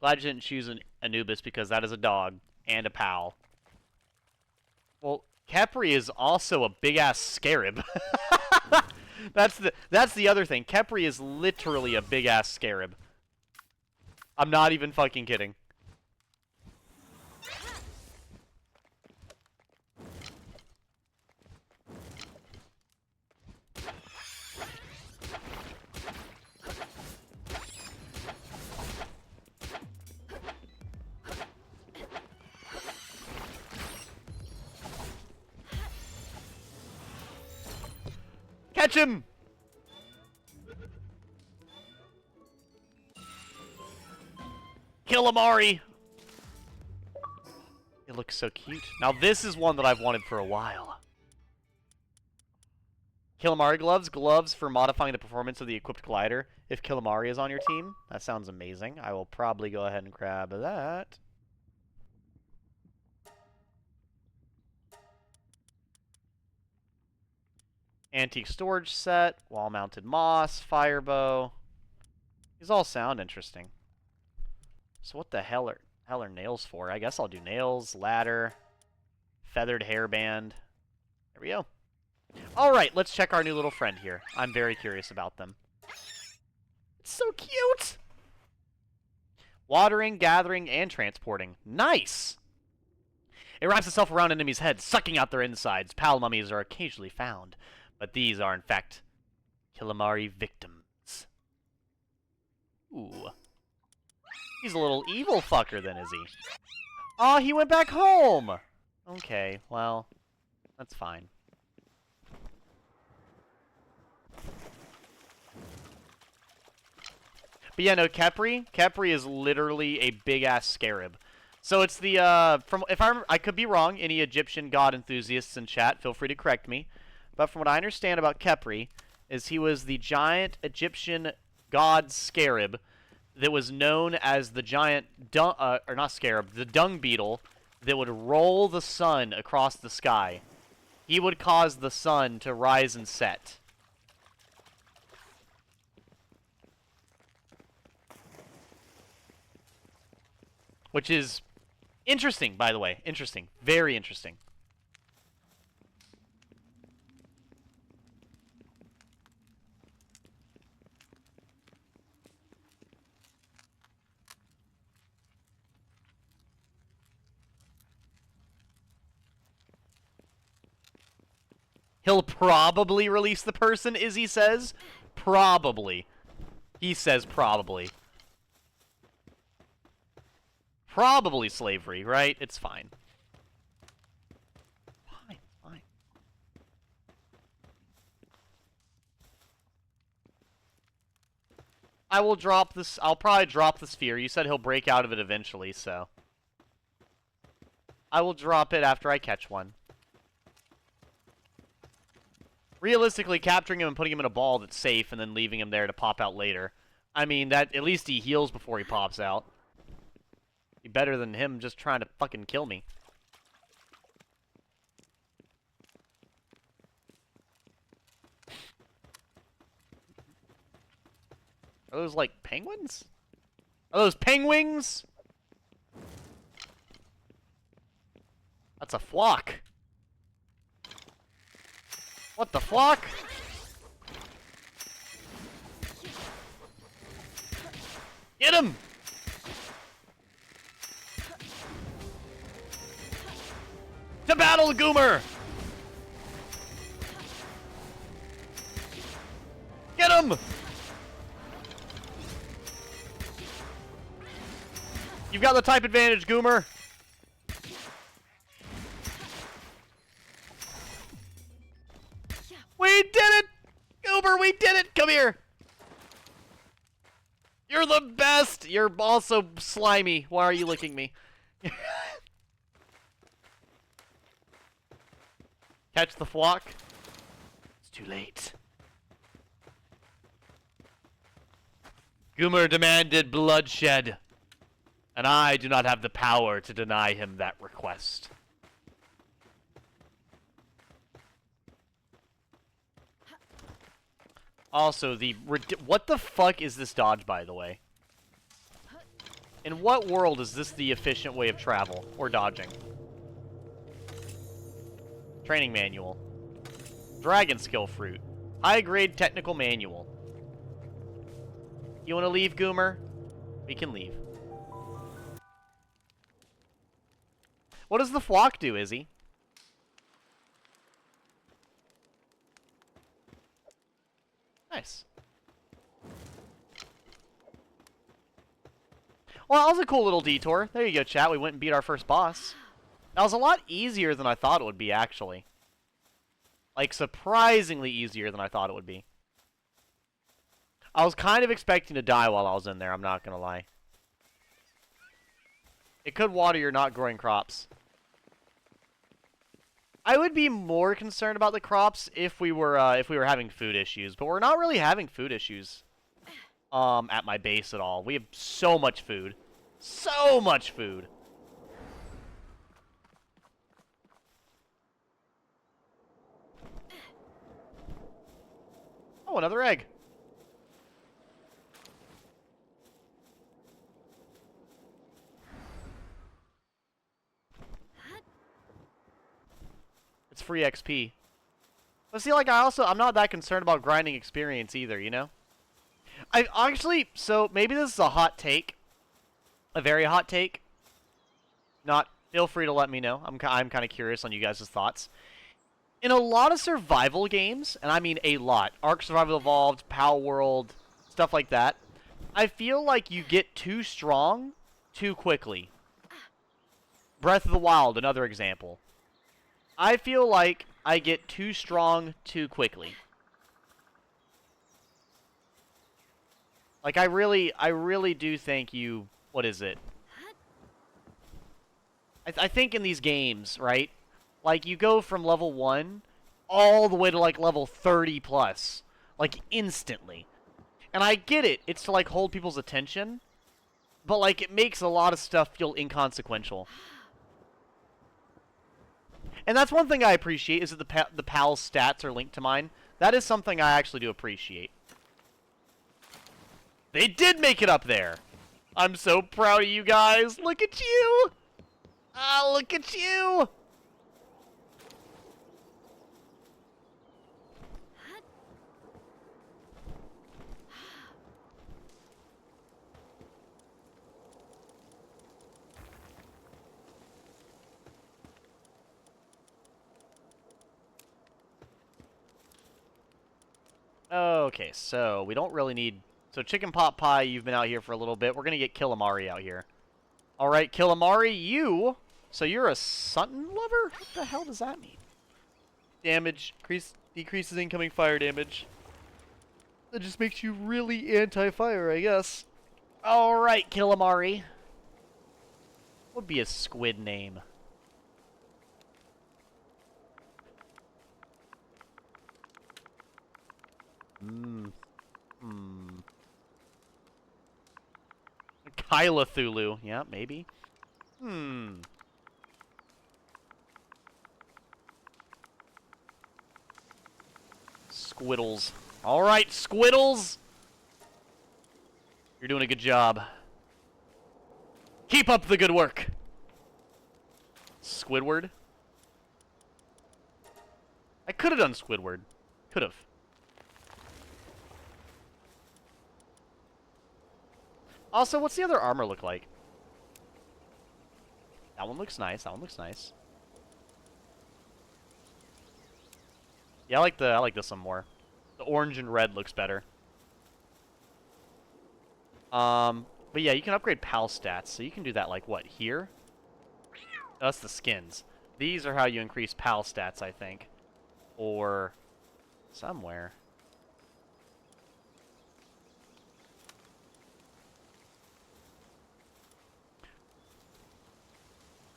Glad you didn't choose an Anubis because that is a dog and a pal. Well, Khepri is also a big-ass scarab. That's the other thing. Khepri is literally a big-ass scarab. I'm not even fucking kidding. Catch him! Kill Amari! It looks so cute. Now this is one that I've wanted for a while. Killamari gloves. Gloves for modifying the performance of the equipped glider if Killamari is on your team. That sounds amazing. I will probably go ahead and grab that. Antique storage set. Wall-mounted moss. Firebow. These all sound interesting. So what the hell are nails for? I guess I'll do nails, ladder, feathered hairband. There we go. Alright, let's check our new little friend here. I'm very curious about them. It's so cute! Watering, gathering, and transporting. Nice! It wraps itself around enemies' heads, sucking out their insides. Pal mummies are occasionally found, but these are, in fact, Killamari victims. Ooh. He's a little evil fucker then, is he? Oh, he went back home! Okay, well, that's fine. But yeah, no, Khepri is literally a big-ass scarab. So it's the, I could be wrong, any Egyptian god enthusiasts in chat, feel free to correct me. But from what I understand about Khepri, is he was the giant Egyptian god scarab that was known as the giant, or not scarab, the dung beetle that would roll the sun across the sky. He would cause the sun to rise and set. Which is interesting, by the way. Interesting. Very interesting. He'll probably release the person, Izzy says. Probably. He says probably. Probably slavery, right? It's fine. Fine, fine. I will drop this. I'll probably drop the sphere. You said he'll break out of it eventually, so. I will drop it after I catch one. Realistically, capturing him and putting him in a ball that's safe and then leaving him there to pop out later. I mean, that at least he heals before he pops out. Be better than him just trying to fucking kill me. Are those, like, penguins? Are those penguins? That's a flock. What the flock? Get him! To battle, Goomer! Get him! You've got the type advantage, Goomer. We did it! Goomer, we did it! Come here! You're the best! You're also slimy. Why are you licking me? Catch the flock. It's too late. Goomer demanded bloodshed, and I do not have the power to deny him that request. Also, what the fuck is this dodge, by the way? In what world is this the efficient way of travel or dodging? Training manual. Dragon skill fruit. High grade technical manual. You want to leave, Goomer? We can leave. What does the flock do, Izzy? Nice. Well, that was a cool little detour. There you go, chat. We went and beat our first boss. That was a lot easier than I thought it would be, actually. Like, surprisingly easier than I thought it would be. I was kind of expecting to die while I was in there, I'm not gonna lie. It could water your not growing crops. I would be more concerned about the crops if we were having food issues, but we're not really having food issues at my base at all. We have so much food. So much food. Oh, another egg. It's free XP. But see, like, I'm not that concerned about grinding experience either, you know? I actually, so maybe this is a hot take. A very hot take. Feel free to let me know. I'm kind of curious on you guys' thoughts. In a lot of survival games, and I mean a lot, Ark Survival Evolved, Palworld, stuff like that, I feel like you get too strong too quickly. Breath of the Wild, another example. I feel like I get too strong too quickly. Like, I really do think you... What is it? I think in these games, right? Like, you go from level 1 all the way to, like, level 30 plus. Like, instantly. And I get it. It's to, like, hold people's attention. But, like, it makes a lot of stuff feel inconsequential. And that's one thing I appreciate, is that the PAL's stats are linked to mine. That is something I actually do appreciate. They did make it up there! I'm so proud of you guys! Look at you! Ah, look at you! Okay, so we don't really need... So Chicken Pot Pie, you've been out here for a little bit. We're going to get Killamari out here. Alright, Killamari, you... So you're a Sutton lover? What the hell does that mean? Damage. Decreases incoming fire damage. That just makes you really anti-fire, I guess. Alright, Killamari. What would be a squid name? Kyla Thulu. Yeah, maybe. Squiddles. Alright, Squiddles! You're doing a good job. Keep up the good work! Squidward? I could have done Squidward. Could have. Also, what's the other armor look like? That one looks nice. That one looks nice. Yeah, I like this one more. The orange and red looks better. But yeah, you can upgrade PAL stats, so you can do that like what, here? Oh, that's the skins. These are how you increase PAL stats, I think. Or somewhere.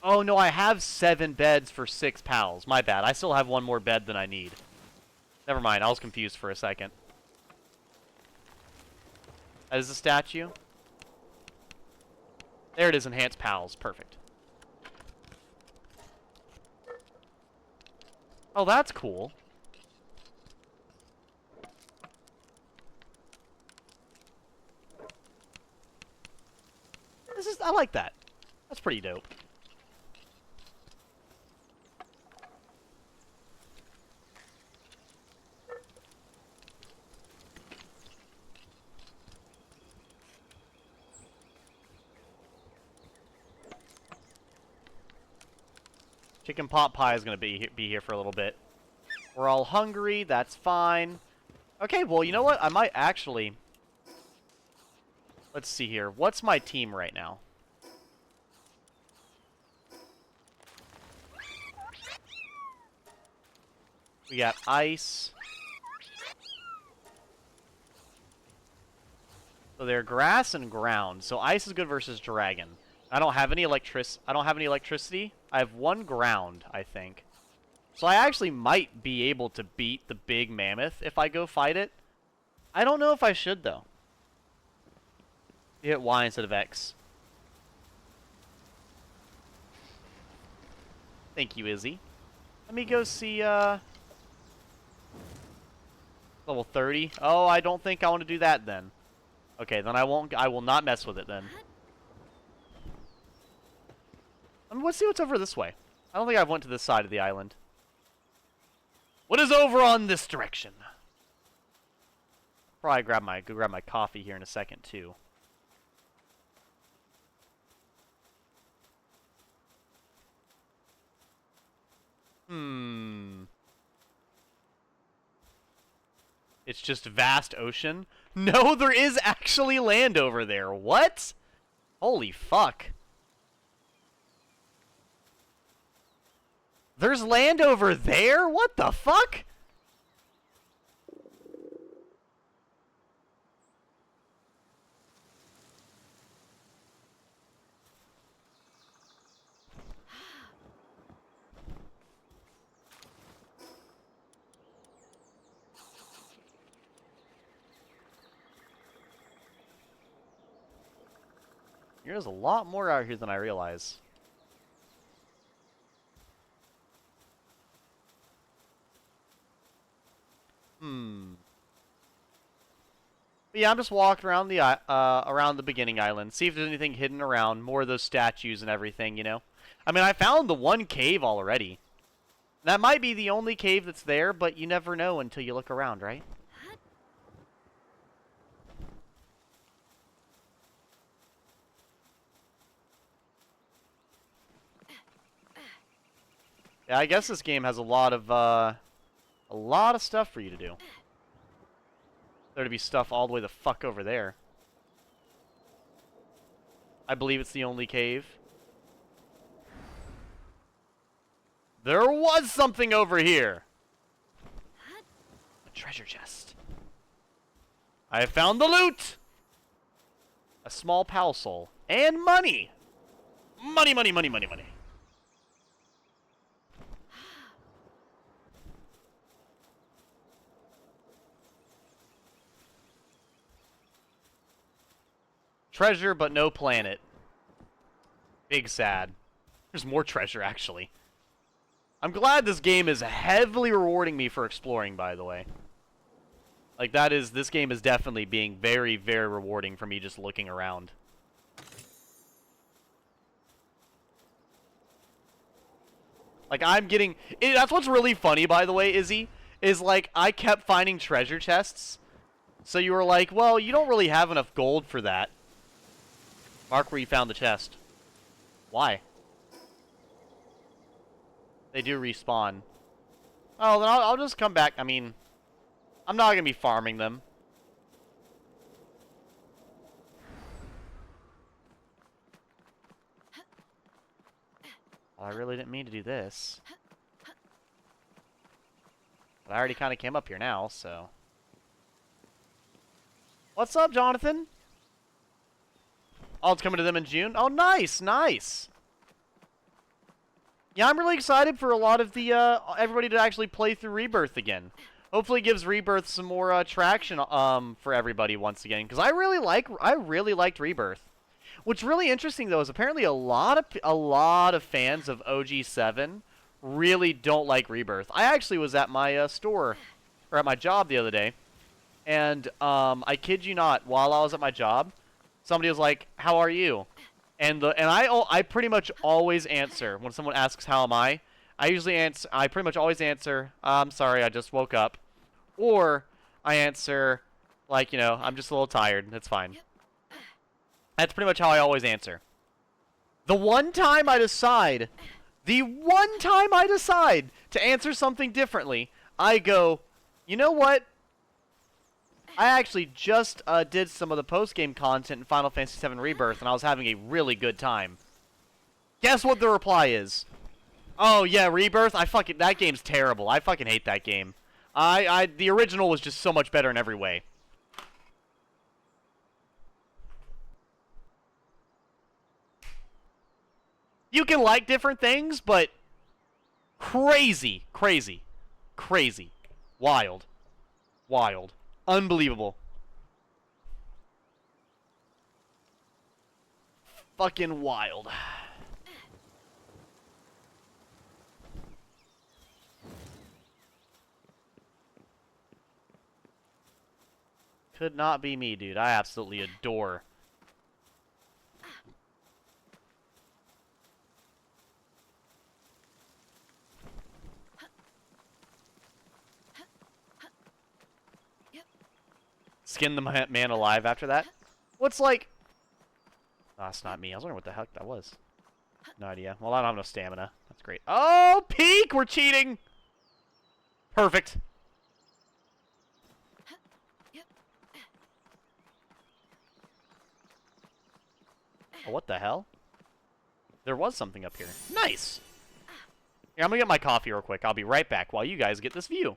Oh no, I have 7 beds for 6 pals. My bad. I still have one more bed than I need. Never mind, I was confused for a second. That is a statue. There it is, enhanced pals. Perfect. Oh, that's cool. I like that. That's pretty dope. Chicken pot pie is going to be here for a little bit. We're all hungry. That's fine. Okay, well, you know what? I might actually... Let's see here. What's my team right now? We got ice. So they're grass and ground. So ice is good versus dragon. I don't have any electricity. I have 1 ground, I think. So I actually might be able to beat the big mammoth if I go fight it. I don't know if I should, though. You hit Y instead of X. Thank you, Izzy. Let me go see, level 30. Oh, I don't think I want to do that then. Okay, then I will not mess with it then. Let's see what's over this way. I don't think I've went to this side of the island. What is over on this direction? Probably go grab my coffee here in a second too. It's just vast ocean? No, there is actually land over there. What? Holy fuck. There's land over there? What the fuck? There's a lot more out here than I realize. But yeah, I'm just walking around the beginning island, see if there's anything hidden around, more of those statues and everything, you know? I mean, I found the 1 cave already. That might be the only cave that's there, but you never know until you look around, right? Yeah, I guess this game has a lot of stuff for you to do. There to be stuff all the way the fuck over there. I believe it's the only cave. There was something over here! A treasure chest. I have found the loot! A small Palworld Solo. And money! Money, money, money, money, money. Treasure, but no planet. Big sad. There's more treasure, actually. I'm glad this game is heavily rewarding me for exploring, by the way. Like, this game is definitely being very, very rewarding for me just looking around. Like, I'm getting... that's what's really funny, by the way, Izzy, is, like, I kept finding treasure chests. So you were like, well, you don't really have enough gold for that. Mark where you found the chest. Why? They do respawn. Oh, then I'll just come back. I mean, I'm not going to be farming them. Well, I really didn't mean to do this. But I already kind of came up here now, so... What's up, Jonathan? Oh, it's coming to them in June? Oh, nice, nice! Yeah, I'm really excited for a lot of the, everybody to actually play through Rebirth again. Hopefully it gives Rebirth some more, traction, for everybody once again. Because I really liked Rebirth. What's really interesting, though, is apparently a lot of fans of OG7 really don't like Rebirth. I actually was at my, store, or at my job the other day. And, I kid you not, while I was at my job, somebody was like, "How are you?" And I pretty much always answer when someone asks how am I. I pretty much always answer, "I'm sorry, I just woke up," or I answer like, you know, "I'm just a little tired. That's fine." That's pretty much how I always answer. The one time I decide to answer something differently, I go, "You know what? I actually just did some of the post-game content in Final Fantasy VII Rebirth, and I was having a really good time." Guess what the reply is? "Oh, yeah, Rebirth? That game's terrible. I fucking hate that game. The original was just so much better in every way." You can like different things, but crazy, crazy, crazy, wild, wild. Unbelievable. Fucking wild. Could not be me, dude. I absolutely adore. Skin the man alive after that? What's like... Oh, that's not me. I was wondering what the heck that was. No idea. Well, I don't have no stamina. That's great. Oh, peek! We're cheating! Perfect. Oh, what the hell? There was something up here. Nice! Here, I'm gonna get my coffee real quick. I'll be right back while you guys get this view.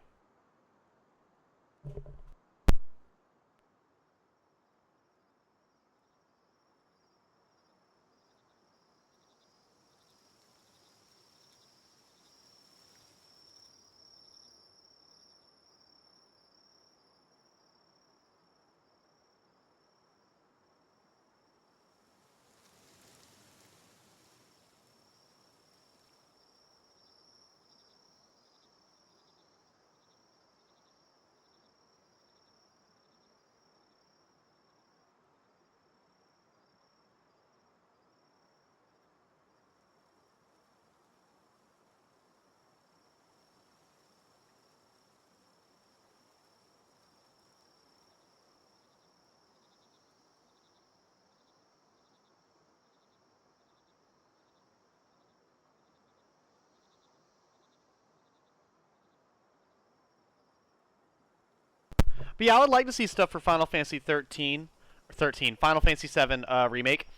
But yeah, I would like to see stuff for Final Fantasy 13 or 13, Final Fantasy 7 remake.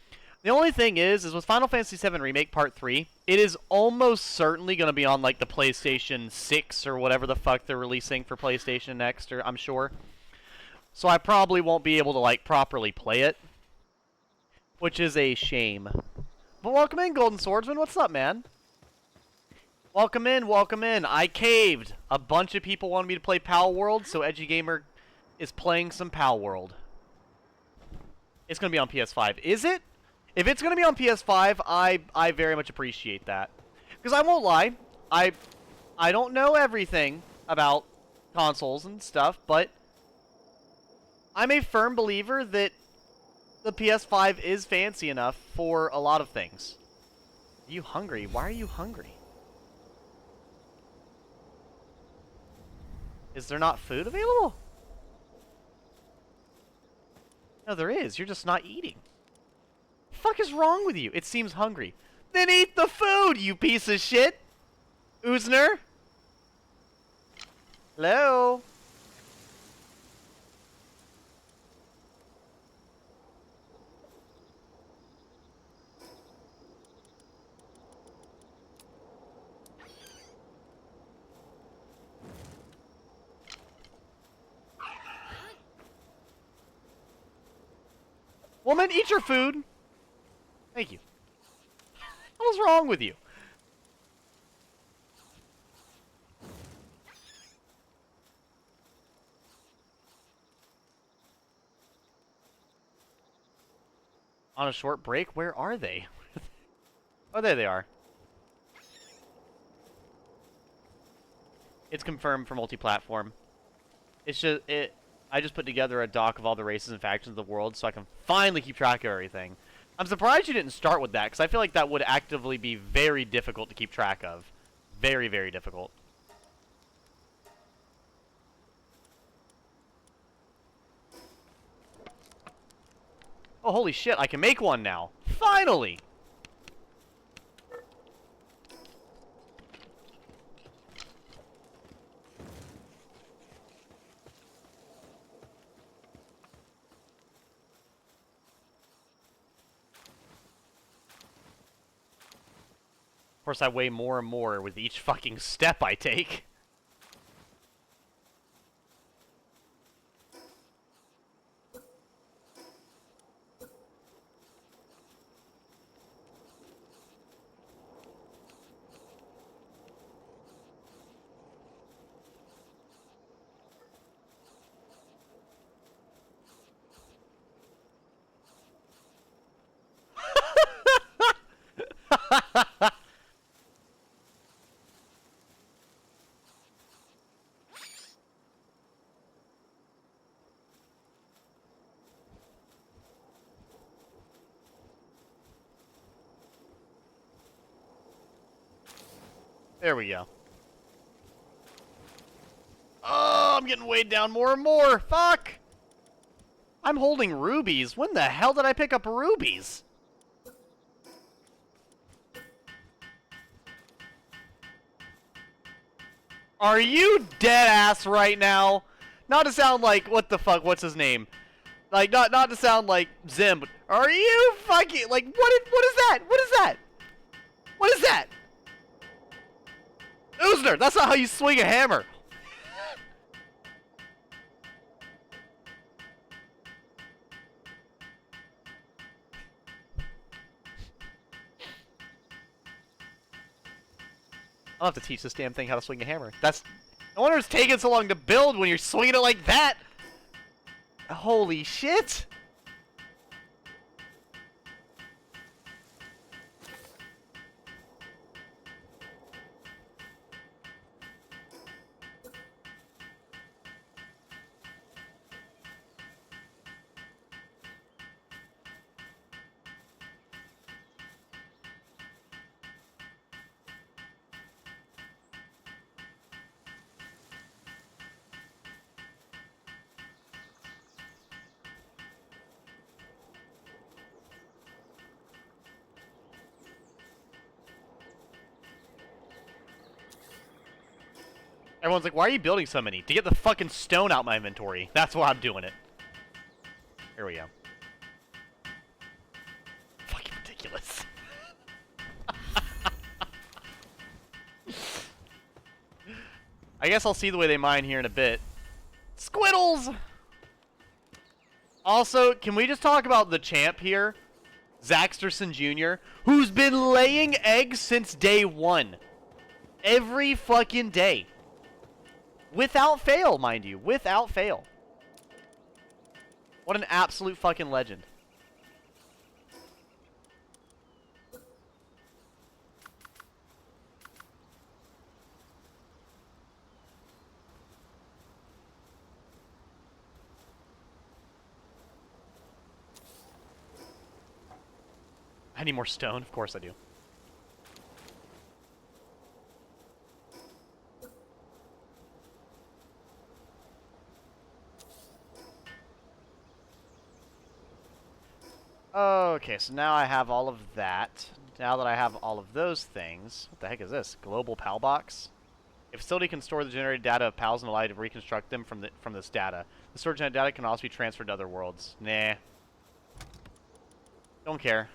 The only thing is with Final Fantasy 7 remake Part 3, it is almost certainly going to be on like the PlayStation 6 or whatever the fuck they're releasing for PlayStation next, or I'm sure. So I probably won't be able to like properly play it, which is a shame. But welcome in, Golden Swordsman. What's up, man? Welcome in, welcome in. I caved. A bunch of people wanted me to play Palworld, so Edgy Gamer is playing some Palworld. It's going to be on PS5. Is it? If it's going to be on PS5, I very much appreciate that. Because I won't lie, I don't know everything about consoles and stuff, but I'm a firm believer that the PS5 is fancy enough for a lot of things. Are you hungry? Why are you hungry? Is there not food available? No, there is. You're just not eating. What the fuck is wrong with you? It seems hungry. Then eat the food, you piece of shit! Oozner? Hello? Woman, eat your food! Thank you. What is wrong with you? On a short break? Where are they? Oh, there they are. It's confirmed for multi-platform. It's just I just put together a doc of all the races and factions of the world so I can finally keep track of everything. I'm surprised you didn't start with that, because I feel like that would actively be very difficult to keep track of. Very, very difficult. Oh, holy shit, I can make one now. Finally! Of course, I weigh more and more with each fucking step I take. There we go. Oh, I'm getting weighed down more and more. Fuck! I'm holding rubies. When the hell did I pick up rubies? Are you dead ass right now? Not to sound like, what the fuck, what's his name? Like, not to sound like Zim, but are you fucking, like, what is that? What is that? What is that? Oozner, that's not how you swing a hammer. I'll have to teach this damn thing how to swing a hammer. That's... No wonder it's taking so long to build when you're swinging it like that! Holy shit! Everyone's like, why are you building so many? To get the fucking stone out my inventory. That's why I'm doing it. Here we go. Fucking ridiculous. I guess I'll see the way they mine here in a bit. Squiddles! Also, can we just talk about the champ here? Zaxterson Jr., who's been laying eggs since day one. Every fucking day. Without fail, mind you. Without fail. What an absolute fucking legend. I need more stone. Of course I do. Okay, so now I have all of that. Now that I have all of those things, what the heck is this? Global PAL box? A facility can store the generated data of PALs and allow you to reconstruct them from this data. The stored genetic data can also be transferred to other worlds. Nah. Don't care.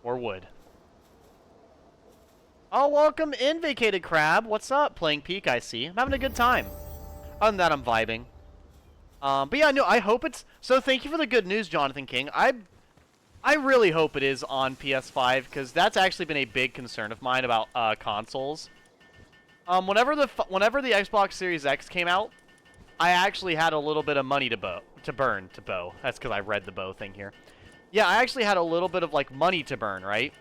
Or wood. Oh, welcome in, Vacated Crab. What's up? Playing Peak, I see. I'm having a good time. Other than that, I'm vibing. But yeah, no, I hope it's... So thank you for the good news, Jonathan King. I really hope it is on PS5, because that's actually been a big concern of mine about consoles. Whenever the Xbox Series X came out, I actually had a little bit of money to burn. That's because I read the bow thing here. Yeah, I actually had a little bit of, like, money to burn, right?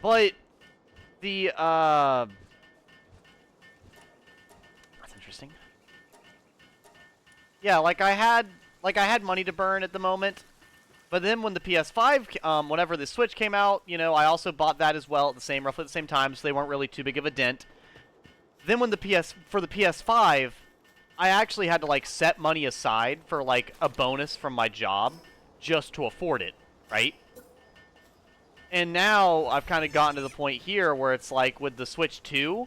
But the, that's interesting. Yeah, I had money to burn at the moment. But then when the PS5, whenever the Switch came out, you know, I also bought that as well at roughly the same time, so they weren't really too big of a dent. Then when for the PS5, I actually had to, like, set money aside for, like, a bonus from my job just to afford it, right? And now I've kind of gotten to the point here where it's like with the Switch 2,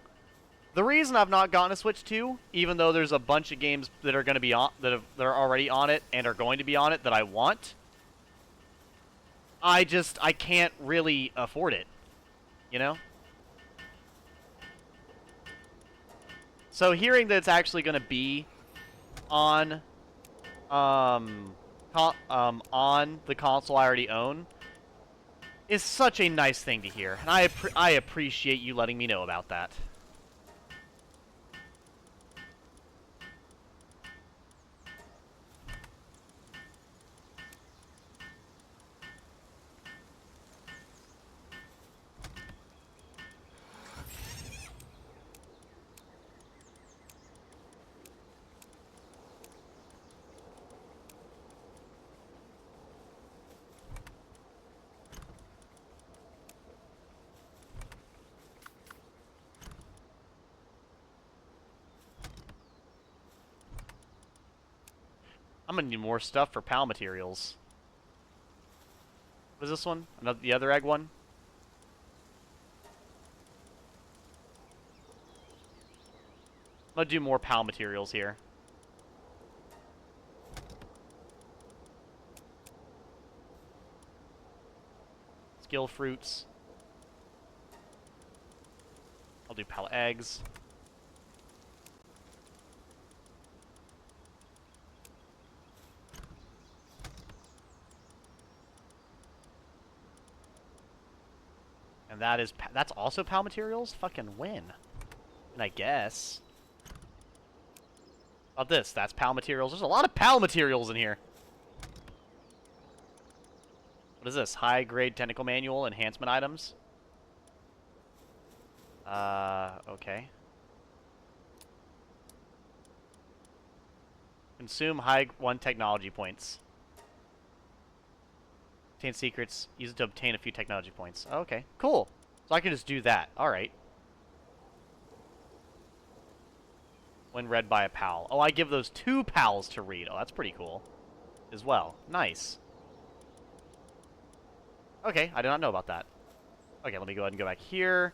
the reason I've not gotten a Switch 2, even though there's a bunch of games that are going to be on that are already on it and are going to be on it that I want, I can't really afford it, you know? So hearing that it's actually going to be on on the console I already own is such a nice thing to hear, and I appreciate you letting me know about that. I'm gonna need more stuff for PAL materials. What is this one? The other egg one? I'm gonna do more PAL materials here. Skill fruits. I'll do PAL eggs. And that's also PAL materials? Fucking win. And I guess. How about this? That's PAL materials. There's a lot of PAL materials in here. What is this? High-grade technical manual, enhancement items. Okay. Consume high 1 technology points. Obtain secrets. Use it to obtain a few technology points. Oh, okay, cool. So I can just do that. Alright. When read by a pal. Oh, I give those 2 pals to read. Oh, that's pretty cool. As well. Nice. Okay, I did not know about that. Okay, let me go ahead and go back here.